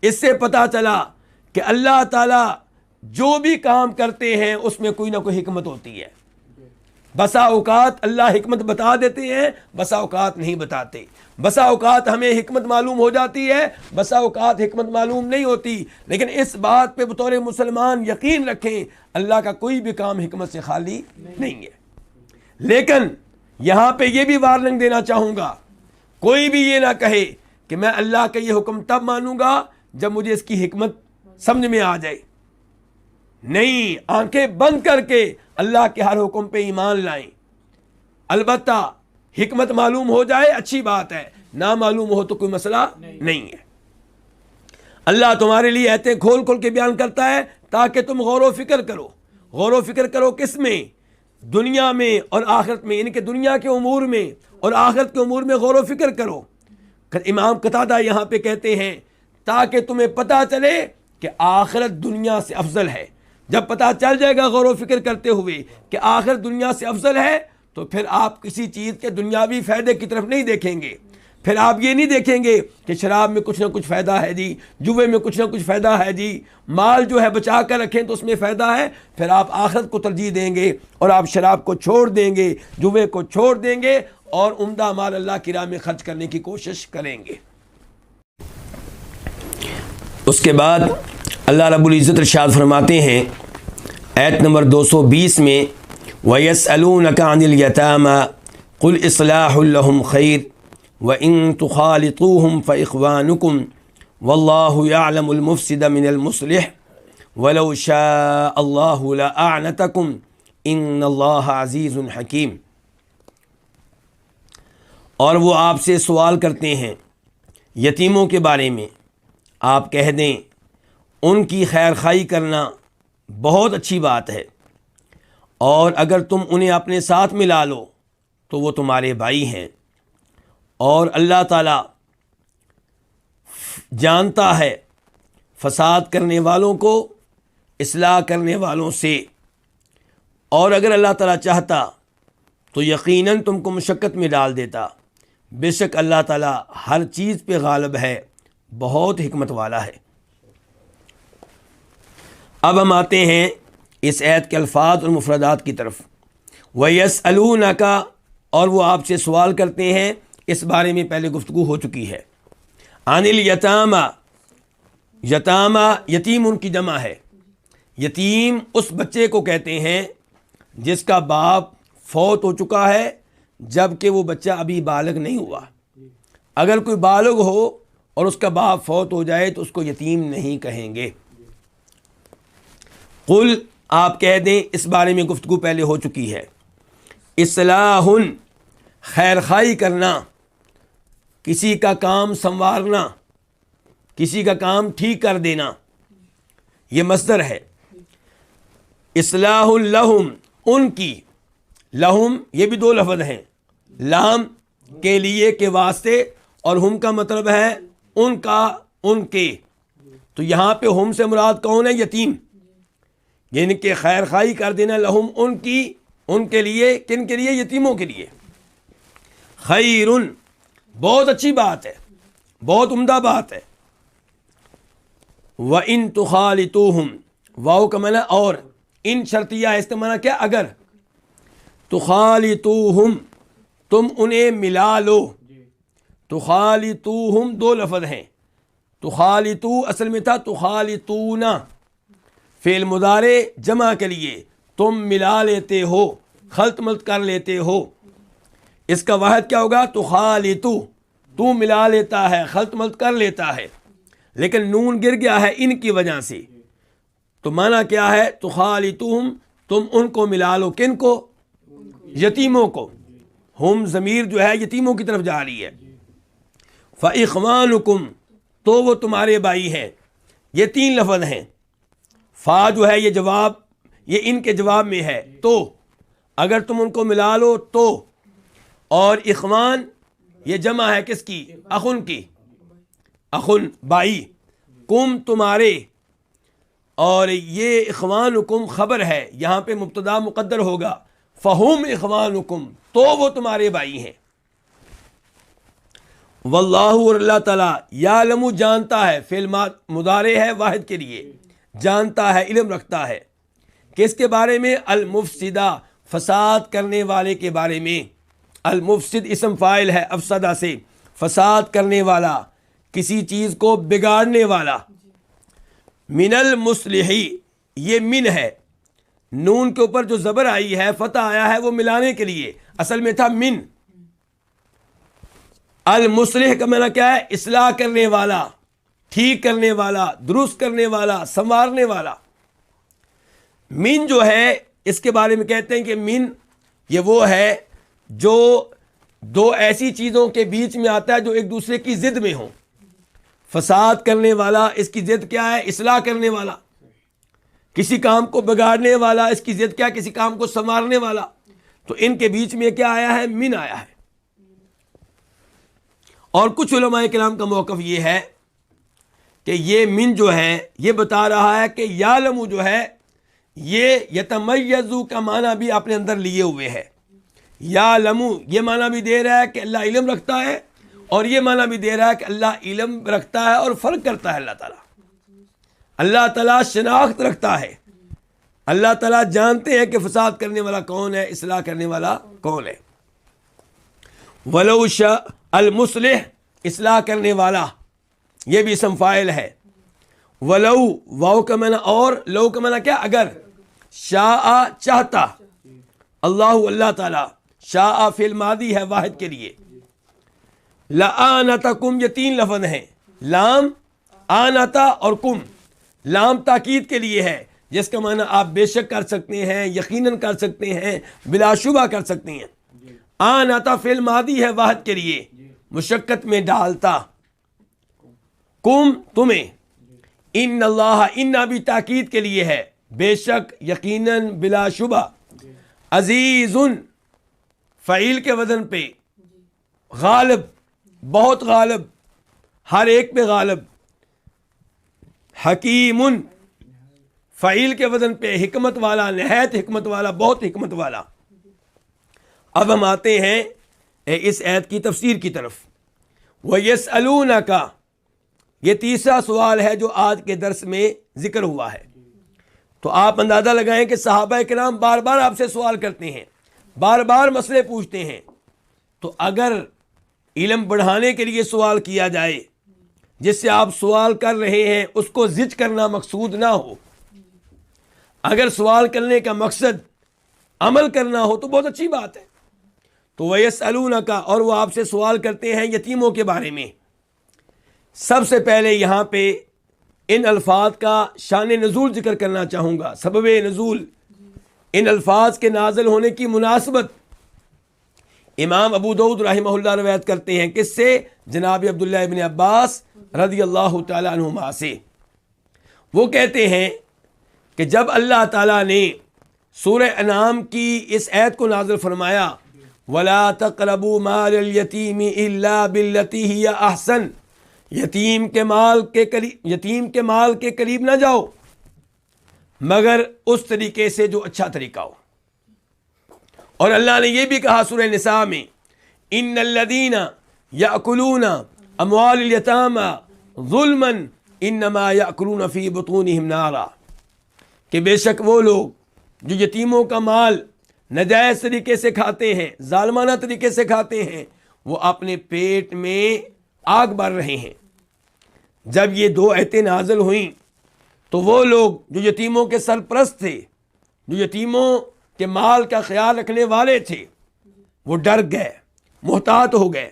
اس سے پتہ چلا کہ اللہ تعالیٰ جو بھی کام کرتے ہیں اس میں کوئی نہ کوئی حکمت ہوتی ہے. بسا اوقات اللہ حکمت بتا دیتے ہیں، بسا اوقات نہیں بتاتے. بسا اوقات ہمیں حکمت معلوم ہو جاتی ہے، بسا اوقات حکمت معلوم نہیں ہوتی. لیکن اس بات پہ بطور مسلمان یقین رکھیں، اللہ کا کوئی بھی کام حکمت سے خالی نہیں ہے. لیکن یہاں پہ یہ بھی وارننگ دینا چاہوں گا، کوئی بھی یہ نہ کہے کہ میں اللہ کا یہ حکم تب مانوں گا جب مجھے اس کی حکمت سمجھ میں آ جائے. نہیں، آنکھیں بند کر کے اللہ کے ہر حکم پہ ایمان لائیں. البتہ حکمت معلوم ہو جائے اچھی بات ہے، نہ معلوم ہو تو کوئی مسئلہ نہیں ہے. اللہ تمہارے لیے آیتیں کھول کھول کے بیان کرتا ہے تاکہ تم غور و فکر کرو. غور و فکر کرو کس میں؟ دنیا میں اور آخرت میں، یعنی کہ دنیا کے امور میں اور آخرت کے امور میں غور و فکر کرو. امام قتادہ یہاں پہ کہتے ہیں تاکہ تمہیں پتہ چلے کہ آخرت دنیا سے افضل ہے. جب پتہ چل جائے گا غور و فکر کرتے ہوئے کہ آخرت دنیا سے افضل ہے، تو پھر آپ کسی چیز کے دنیاوی فائدے کی طرف نہیں دیکھیں گے. پھر آپ یہ نہیں دیکھیں گے کہ شراب میں کچھ نہ کچھ فائدہ ہے جی، جوے میں کچھ نہ کچھ فائدہ ہے جی، مال جو ہے بچا کر رکھیں تو اس میں فائدہ ہے. پھر آپ آخرت کو ترجیح دیں گے اور آپ شراب کو چھوڑ دیں گے، جوے کو چھوڑ دیں گے اور عمدہ مال اللہ کی راہ میں خرچ کرنے کی کوشش کریں گے. اس کے بعد اللہ رب العزت ارشاد فرماتے ہیں آیت نمبر 220 میں، وَيَسْأَلُونَكَ عَنِ الْيَتَامَى قُلْ إِصْلَاحٌ لَهُمْ خَيْرٌ وَإِن تُخَالِطُوهُمْ فَإِخْوَانُكُمْ وَاللَّهُ يَعْلَمُ الْمُفْسِدَ مِنَ الْمُصْلِحِ وَلَوْ شَاءَ اللَّهُ لَأَعْنَتَكُمْ إِنَّ اللَّهَ عَزِيزٌ حَكِيمٌ. اور وہ آپ سے سوال کرتے ہیں یتیموں کے بارے میں، آپ کہہ دیں ان کی خیر خواہی کرنا بہت اچھی بات ہے، اور اگر تم انہیں اپنے ساتھ ملا لو تو وہ تمہارے بھائی ہیں، اور اللہ تعالیٰ جانتا ہے فساد کرنے والوں کو اصلاح کرنے والوں سے، اور اگر اللہ تعالیٰ چاہتا تو یقیناً تم کو مشقت میں ڈال دیتا. بے شک اللہ تعالیٰ ہر چیز پہ غالب ہے، بہت حکمت والا ہے. اب ہم آتے ہیں اس آیت کے الفاظ اور مفردات کی طرف. وَيَسْأَلُونَكَ، اور وہ آپ سے سوال کرتے ہیں، اس بارے میں پہلے گفتگو ہو چکی ہے. عن الیتامى، یتامہ یتیم ان کی جمع ہے. یتیم اس بچے کو کہتے ہیں جس کا باپ فوت ہو چکا ہے جب کہ وہ بچہ ابھی بالغ نہیں ہوا. اگر کوئی بالغ ہو اور اس کا باپ فوت ہو جائے تو اس کو یتیم نہیں کہیں گے. قل، آپ کہہ دیں، اس بارے میں گفتگو پہلے ہو چکی ہے. اصلاح، خیر خواہی کرنا، کسی کا کام سنوارنا، کسی کا کام ٹھیک کر دینا، یہ مصدر ہے. اصلاح لہم، ان کی، لہم یہ بھی دو لفظ ہیں، لام کے لیے کے واسطے اور ہم کا مطلب ہے ان کا، ان کے. تو یہاں پہ ہم سے مراد کون ہے؟ یتیم، یعنی کہ خیر خواہی کر دینا لہم ان کی، ان کے لیے. کن کے لیے؟ یتیموں کے لیے. خیرن، بہت اچھی بات ہے، بہت عمدہ بات ہے. وَإِن تُخَالِطُوهُمْ، واو کا معنی اور، ان شرطیہ ہے، اس کا معنی کیا؟ اگر. تُخَالِطُوهُمْ، تم انہیں ملا لو. تُخَالِطُوهُمْ دو لفظ ہیں. تُخَالِطُو اصل میں تھا تُخَالِطُونَ، فعل مضارع جمع کے لیے تم ملا لیتے ہو، خلط ملط کر لیتے ہو. اس کا واحد کیا ہوگا؟ تخالطو، تو ملا لیتا ہے، خلط ملط کر لیتا ہے. لیکن نون گر گیا ہے ان کی وجہ سے، تو معنی کیا ہے؟ تخالطوہم، تم ان کو ملا لو. کن کو؟ یتیموں کو. ہم ضمیر جو ہے یتیموں کی طرف جا رہی ہے. فَإِخْوَانُكُمْ تو وہ تمہارے بھائی ہیں. یہ 3 لفظ ہیں. فا جو ہے یہ جواب، یہ ان کے جواب میں ہے. تو اگر تم ان کو ملا لو تو، اور اخوان یہ جمع ہے کس کی؟ اخن کی. اخن بھائی، کم تمہارے، اور یہ اخوانکم خبر ہے، یہاں پہ مبتدا مقدر ہوگا. فہم اخوانکم تو وہ تمہارے بھائی ہیں. واللہ اور اللہ تعالیٰ، یعلم جانتا ہے، فعل مضارع ہے واحد کے لیے، جانتا ہے، علم رکھتا ہے. کس کے بارے میں؟ المفسدہ، فساد کرنے والے کے بارے میں. المفسد اسم فاعل ہے افسدہ سے، فساد کرنے والا، کسی چیز کو بگاڑنے والا. من المصلحی، یہ من ہے، نون کے اوپر جو زبر آئی ہے، فتح آیا ہے، وہ ملانے کے لیے، اصل میں تھا من. المصلح کا معنی کیا ہے؟ اصلاح کرنے والا، ٹھیک کرنے والا، درست کرنے والا، سنوارنے والا. من جو ہے اس کے بارے میں کہتے ہیں کہ من یہ وہ ہے جو 2 ایسی چیزوں کے بیچ میں آتا ہے جو ایک دوسرے کی ضد میں ہوں. فساد کرنے والا، اس کی ضد کیا ہے؟ اصلاح کرنے والا. کسی کام کو بگاڑنے والا، اس کی ضد کیا؟ کسی کام کو سنوارنے والا. تو ان کے بیچ میں کیا آیا ہے؟ من آیا ہے. اور کچھ علماء کرام کا موقف یہ ہے کہ یہ من جو ہے یہ بتا رہا ہے کہ یعلم جو ہے یہ یتمیزو کا معنی بھی اپنے اندر لیے ہوئے ہے. یعلم یہ معنی بھی دے رہا ہے کہ اللہ علم رکھتا ہے، اور یہ معنی بھی دے رہا ہے کہ اللہ علم رکھتا ہے اور فرق کرتا ہے. اللہ تعالیٰ شناخت رکھتا ہے. اللہ تعالیٰ جانتے ہیں کہ فساد کرنے والا کون ہے، اصلاح کرنے والا کون ہے. ولو شاء المصلح، اصلاح کرنے والا، یہ بھی اسم فاعل ہے. ولو واو کا معنی اور، لو کا معنی کیا؟ اگر. شاء چاہتا، اللہ اللہ تعالیٰ، شاء فعل ماضی ہے واحد کے لیے. لآنتکم یہ 3 لفظ ہیں، لام، آنتا اور کم. لام تاکید کے لیے ہے، جس کا معنی آپ بے شک کر سکتے ہیں، یقیناً کر سکتے ہیں، بلا شبہ کر سکتے ہیں. آنتا فعل ماضی ہے واحد کے لیے، مشقت میں ڈالتا. کم تمہیں. ان اللہ، ان بھی تاکید کے لیے ہے، بے شک، یقیناً، بلا شبہ. عزیز فعیل کے وزن پہ، غالب، بہت غالب، ہر ایک پہ غالب. حکیم فعیل کے وزن پہ حکمت والا، نہایت حکمت والا، بہت حکمت والا. اب ہم آتے ہیں اس آیت کی تفسیر کی طرف. وَيَسْأَلُونَكَ یہ تیسرا سوال ہے جو آج کے درس میں ذکر ہوا ہے. تو آپ اندازہ لگائیں کہ صحابہ کرام بار بار آپ سے سوال کرتے ہیں، بار بار مسئلے پوچھتے ہیں. تو اگر علم بڑھانے کے لیے سوال کیا جائے، جس سے آپ سوال کر رہے ہیں اس کو زج کرنا مقصود نہ ہو، اگر سوال کرنے کا مقصد عمل کرنا ہو تو بہت اچھی بات ہے. تو وَيَسْأَلُونَكَ اور وہ آپ سے سوال کرتے ہیں یتیموں کے بارے میں. سب سے پہلے یہاں پہ ان الفاظ کا شان نزول ذکر کرنا چاہوں گا. سبب نزول، ان الفاظ کے نازل ہونے کی مناسبت امام ابو داؤد رحمہ اللہ روایت کرتے ہیں. کس سے؟ جناب عبداللہ ابن عباس رضی اللہ تعالی عنہما سے. وہ کہتے ہیں کہ جب اللہ تعالیٰ نے سورہ انعام کی اس آیت کو نازل فرمایا، وَلَا تَقْرَبُوا مَالَ الْيَتِيمِ إِلَّا بِالَّتِي هِيَ أَحْسَنُ یتیم کے مال کے قریب نہ جاؤ مگر اس طریقے سے جو اچھا طریقہ ہو. اور اللہ نے یہ بھی کہا سورہ نساء میں، ان الذین یأکلون اموال الیتامی ظلما انما یأکلون فی بطونہم نارا، کہ بے شک وہ لوگ جو یتیموں کا مال ناجائز طریقے سے کھاتے ہیں، ظالمانہ طریقے سے کھاتے ہیں، وہ اپنے پیٹ میں آگ بھر رہے ہیں. جب یہ 2 آیتیں نازل ہوئیں تو وہ لوگ جو یتیموں کے سرپرست تھے، جو یتیموں کے مال کا خیال رکھنے والے تھے، وہ ڈر گئے، محتاط ہو گئے.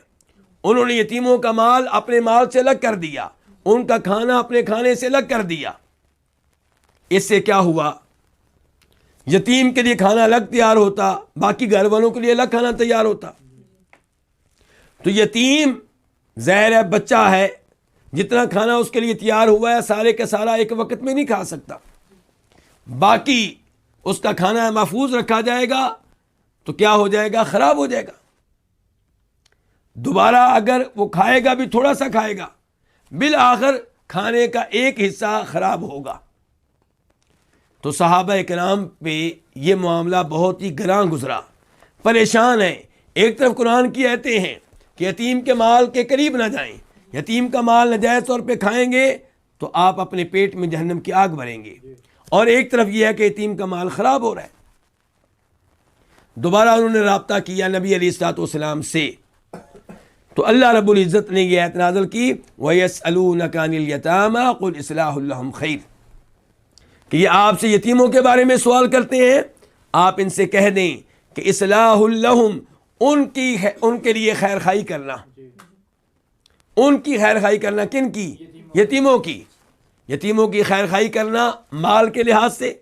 انہوں نے یتیموں کا مال اپنے مال سے الگ کر دیا، ان کا کھانا اپنے کھانے سے الگ کر دیا. اس سے کیا ہوا؟ یتیم کے لیے کھانا الگ تیار ہوتا، باقی گھر والوں کے لیے الگ کھانا تیار ہوتا. تو یتیم ظاہر ہے بچہ ہے، جتنا کھانا اس کے لیے تیار ہوا ہے سارے کا سارا ایک وقت میں نہیں کھا سکتا، باقی اس کا کھانا محفوظ رکھا جائے گا تو کیا ہو جائے گا؟ خراب ہو جائے گا۔ دوبارہ اگر وہ کھائے گا بھی تھوڑا سا کھائے گا، بالآخر کھانے کا ایک حصہ خراب ہوگا۔ تو صحابہ کرام پہ یہ معاملہ بہت ہی گراں گزرا، پریشان ہیں۔ ایک طرف قرآن کی آیتیں ہیں کہ یتیم کے مال کے قریب نہ جائیں، یتیم کا مال ناجائز طور پہ کھائیں گے تو آپ اپنے پیٹ میں جہنم کی آگ بھریں گے، اور ایک طرف یہ ہے کہ یتیم کا مال خراب ہو رہا ہے۔ دوبارہ انہوں نے رابطہ کیا نبی علیہ الصلوۃ والسلام سے، تو اللہ رب العزت نے یہ آیت نازل کی وَيَسْأَلُونَكَ عَنِ الْيَتَامَى قُلْ إِصْلَاحٌ لَهُمْ خَيْرٌ، کہ یہ آپ سے یتیموں کے بارے میں سوال کرتے ہیں، آپ ان سے کہہ دیں کہ اصلاح لہم، ان کے لیے خیر خواہی کرنا، ان کی خیر خواہی کرنا، کن کی؟ یتیموں کی، یتیموں کی خیر خواہی کرنا مال کے لحاظ سے،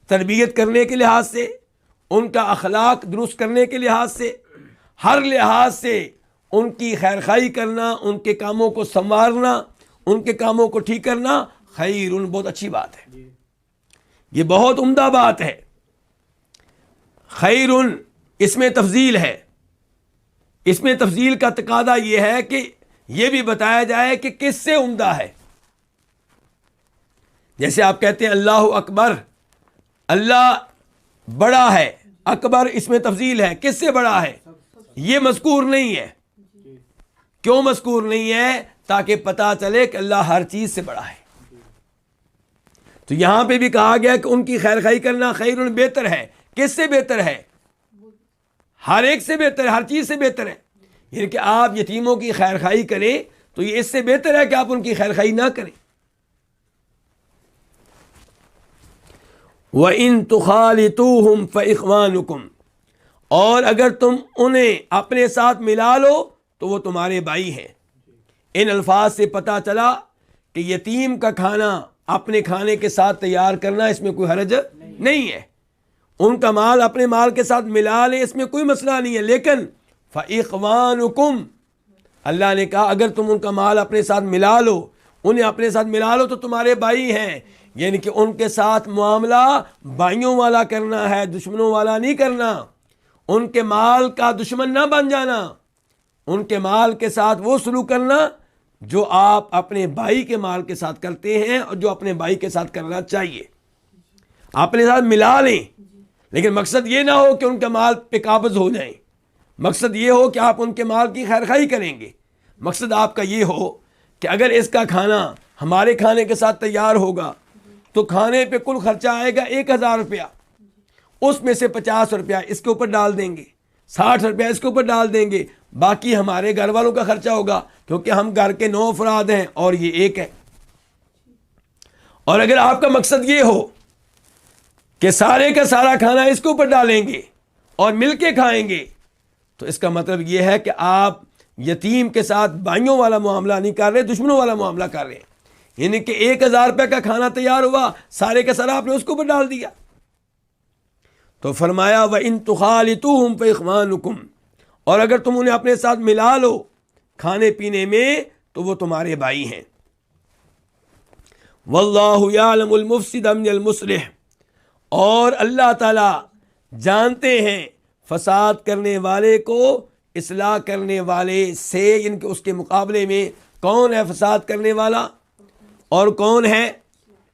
تربیت کرنے کے لحاظ سے، ان کا اخلاق درست کرنے کے لحاظ سے، ہر لحاظ سے ان کی خیر خواہی کرنا، ان کے کاموں کو سنوارنا، ان کے کاموں کو ٹھیک کرنا، خیر، بہت اچھی بات ہے، یہ بہت عمدہ بات ہے۔ خیر اس میں تفضیل ہے، اس میں تفضیل کا تقاضا یہ ہے کہ یہ بھی بتایا جائے کہ کس سے عمدہ ہے۔ جیسے آپ کہتے ہیں اللہ اکبر، اللہ بڑا ہے، اکبر اس میں تفضیل ہے، کس سے بڑا ہے؟ یہ مذکور نہیں ہے۔ کیوں مذکور نہیں ہے؟ تاکہ پتہ چلے کہ اللہ ہر چیز سے بڑا ہے۔ تو یہاں پہ بھی کہا گیا کہ ان کی خیر خواہی کرنا خیر بہتر ہے، کس سے بہتر ہے؟ ہر ایک سے بہتر ہے، ہر چیز سے بہتر ہے، یعنی کہ آپ یتیموں کی خیر خواہی کریں تو یہ اس سے بہتر ہے کہ آپ ان کی خیر خواہی نہ کریں۔ وَإِن تُخَالِطُوهُمْ فَإِخْوَانُكُمْ، اور اگر تم انہیں اپنے ساتھ ملا لو تو وہ تمہارے بھائی ہیں۔ ان الفاظ سے پتہ چلا کہ یتیم کا کھانا اپنے کھانے کے ساتھ تیار کرنا اس میں کوئی حرج نہیں ہے، ان کا مال اپنے مال کے ساتھ ملا لیں، اس میں کوئی مسئلہ نہیں ہے، لیکن فَإِخْوَانُكُمْ، اللہ نے کہا اگر تم ان کا مال اپنے ساتھ ملا لو، انہیں اپنے ساتھ ملا لو تو تمہارے بھائی ہیں، یعنی کہ ان کے ساتھ معاملہ بھائیوں والا کرنا ہے، دشمنوں والا نہیں کرنا، ان کے مال کا دشمن نہ بن جانا، ان کے مال کے ساتھ وہ سلوک کرنا جو آپ اپنے بھائی کے مال کے ساتھ کرتے ہیں اور جو اپنے بھائی کے ساتھ کرنا چاہیے۔ اپنے ساتھ ملا لیں، لیکن مقصد یہ نہ ہو کہ ان کے مال پہ قابض ہو جائیں، مقصد یہ ہو کہ آپ ان کے مال کی خیر خواہی کریں گے، مقصد آپ کا یہ ہو کہ اگر اس کا کھانا ہمارے کھانے کے ساتھ تیار ہوگا تو کھانے پہ کل خرچہ آئے گا 1000 روپیہ، اس میں سے 50 روپیہ اس کے اوپر ڈال دیں گے، 60 روپیہ اس کے اوپر ڈال دیں گے، باقی ہمارے گھر والوں کا خرچہ ہوگا، کیونکہ ہم گھر کے 9 افراد ہیں اور یہ ایک ہے۔ اور اگر آپ کا مقصد یہ ہو کہ سارے کا سارا کھانا اس کے اوپر ڈالیں گے اور مل کے کھائیں گے، تو اس کا مطلب یہ ہے کہ آپ یتیم کے ساتھ بھائیوں والا معاملہ نہیں کر رہے، دشمنوں والا معاملہ کر رہے ہیں، یعنی کہ 1000 روپے کا کھانا تیار ہوا، سارے کا سارا آپ نے اس کے اوپر ڈال دیا۔ تو فرمایا وَإِن تُخَالِطُوهُمْ فَإِخْوَانُكُمْ، اور اگر تم انہیں اپنے ساتھ ملا لو کھانے پینے میں تو وہ تمہارے بھائی ہیں۔ وَاللَّهُ يَعْلَمُ الْمُفْسِدَ مِنَ الْمُصْلِحِ، اور اللہ تعالی جانتے ہیں فساد کرنے والے کو اصلاح کرنے والے سے، ان کے اس کے مقابلے میں کون ہے فساد کرنے والا اور کون ہے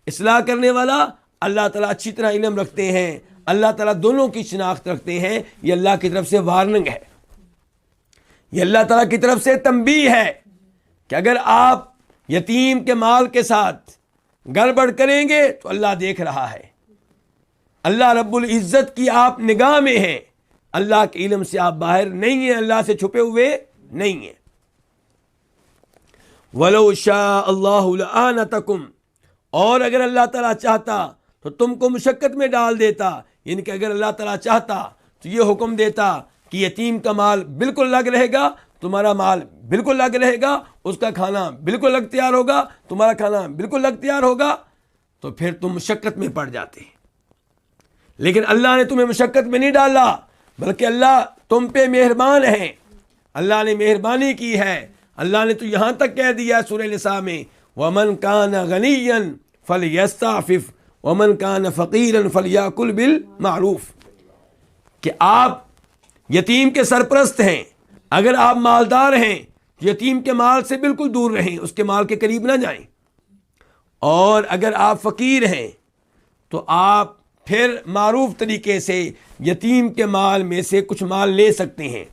اصلاح کرنے والا؟ اللہ تعالیٰ اچھی طرح علم رکھتے ہیں، اللہ تعالیٰ دونوں کی شناخت رکھتے ہیں۔ یہ اللہ کی طرف سے وارننگ ہے، یہ اللہ تعالیٰ کی طرف سے تنبیہ ہے کہ اگر آپ یتیم کے مال کے ساتھ گڑبڑ کریں گے تو اللہ دیکھ رہا ہے، اللہ رب العزت کی آپ نگاہ میں ہیں، اللہ کے علم سے آپ باہر نہیں ہیں، اللہ سے چھپے ہوئے نہیں ہیں۔ وَلَوْ شَاءَ اللَّهُ لَأَعْنَتَكُمْ، اور اگر اللہ تعالیٰ چاہتا تو تم کو مشقت میں ڈال دیتا، یعنی کہ اگر اللہ تعالیٰ چاہتا تو یہ حکم دیتا کہ یتیم کا مال بالکل الگ رہے گا، تمہارا مال بالکل الگ رہے گا، اس کا کھانا بالکل الگ تیار ہوگا، تمہارا کھانا بالکل الگ تیار ہوگا، تو پھر تم مشقت میں پڑ جاتے۔ لیکن اللہ نے تمہیں مشقت میں نہیں ڈالا، بلکہ اللہ تم پہ مہربان ہے، اللہ نے مہربانی کی ہے، اللہ نے تو یہاں تک کہہ دیا سورہ نساء میں وَمَنْ كَانَ غَنِيًّا فَلْيَسْتَعْفِفْ وَمَنْ كَانَ فَقِيرًا فَلْيَأْكُلْ بِالْمَعْرُوفِ کہ آپ یتیم کے سرپرست ہیں، اگر آپ مالدار ہیں یتیم کے مال سے بالکل دور رہیں، اس کے مال کے قریب نہ جائیں، اور اگر آپ فقیر ہیں تو آپ پھر معروف طریقے سے یتیم کے مال میں سے کچھ مال لے سکتے ہیں۔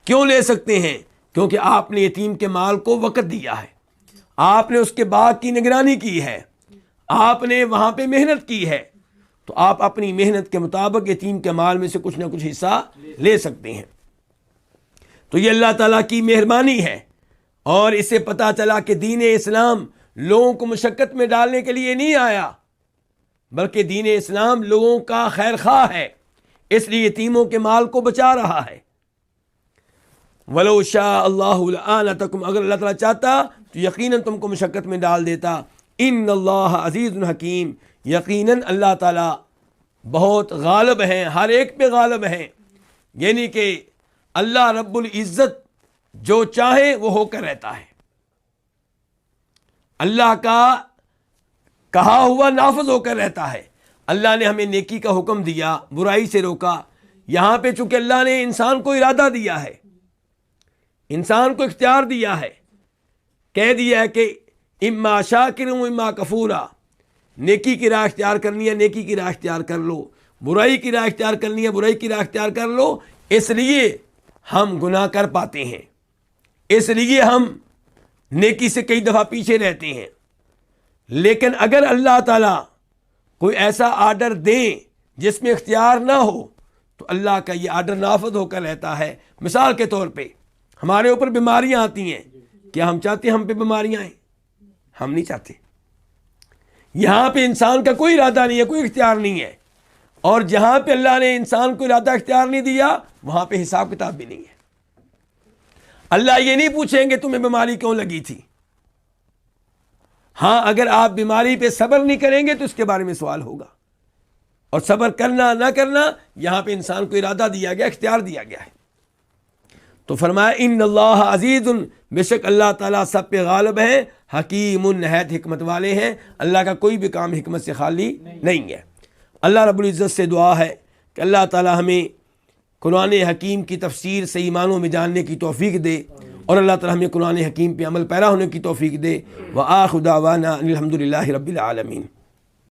کیوں لے سکتے ہیں؟ کیونکہ آپ نے یتیم کے مال کو وقت دیا ہے، آپ نے اس کے باغ کی نگرانی کی ہے، آپ نے وہاں پہ محنت کی ہے، تو آپ اپنی محنت کے مطابق یتیم کے مال میں سے کچھ نہ کچھ حصہ لے سکتے ہیں۔ تو یہ اللہ تعالیٰ کی مہربانی ہے، اور اسے پتہ چلا کہ دین اسلام لوگوں کو مشقت میں ڈالنے کے لیے نہیں آیا، بلکہ دین اسلام لوگوں کا خیر خواہ ہے، اس لیے یتیموں کے مال کو بچا رہا ہے۔ وَلَوْ شَاءَ اللَّهُ لَآنَتَكُمْ، اگر اللہ تعالیٰ چاہتا تو یقیناً تم کو مشقت میں ڈال دیتا۔ ان اللہ عزیز حکیم، یقیناً اللہ تعالیٰ بہت غالب ہیں، ہر ایک پہ غالب ہیں، یعنی کہ اللہ رب العزت جو چاہے وہ ہو کر رہتا ہے، اللہ کا کہا ہوا نافذ ہو کر رہتا ہے۔ اللہ نے ہمیں نیکی کا حکم دیا، برائی سے روکا، یہاں پہ چونکہ اللہ نے انسان کو ارادہ دیا ہے، انسان کو اختیار دیا ہے، کہہ دیا ہے کہ اما شاکر و اما کفورا، نیکی کی راہ اختیار کرنی ہے نیکی کی راہ اختیار کر لو، برائی کی راہ اختیار کرنی ہے برائی کی راہ اختیار کر لو۔ اس لیے ہم گناہ کر پاتے ہیں، اس لیے ہم نیکی سے کئی دفعہ پیچھے رہتے ہیں، لیکن اگر اللہ تعالیٰ کوئی ایسا آرڈر دیں جس میں اختیار نہ ہو تو اللہ کا یہ آرڈر نافذ ہو کر رہتا ہے۔ مثال کے طور پہ ہمارے اوپر بیماریاں آتی ہیں، کیا ہم چاہتے ہیں ہم پہ بیماریاں آئیں؟ ہم نہیں چاہتے۔ یہاں پہ انسان کا کوئی ارادہ نہیں ہے، کوئی اختیار نہیں ہے، اور جہاں پہ اللہ نے انسان کو ارادہ اختیار نہیں دیا وہاں پہ حساب کتاب بھی نہیں ہے۔ اللہ یہ نہیں پوچھیں گے تمہیں بیماری کیوں لگی تھی۔ ہاں اگر آپ بیماری پہ صبر نہیں کریں گے تو اس کے بارے میں سوال ہوگا، اور صبر کرنا نہ کرنا یہاں پہ انسان کو ارادہ دیا گیا، اختیار دیا گیا ہے۔ تو فرمایا ان اللہ عزیز، بے شک اللہ تعالیٰ سب پہ غالب ہے، حکیم نہایت حکمت والے ہیں، اللہ کا کوئی بھی کام حکمت سے خالی نہیں ہے۔ اللہ رب العزت سے دعا ہے کہ اللہ تعالیٰ ہمیں قرآن حکیم کی تفسیر صحیح معنوں میں جاننے کی توفیق دے، اور اللہ تعالیٰ ہمیں قرآن حکیم پہ عمل پیرا ہونے کی توفیق دے۔ وآخر دعوانا الحمد للہ رب العالمین۔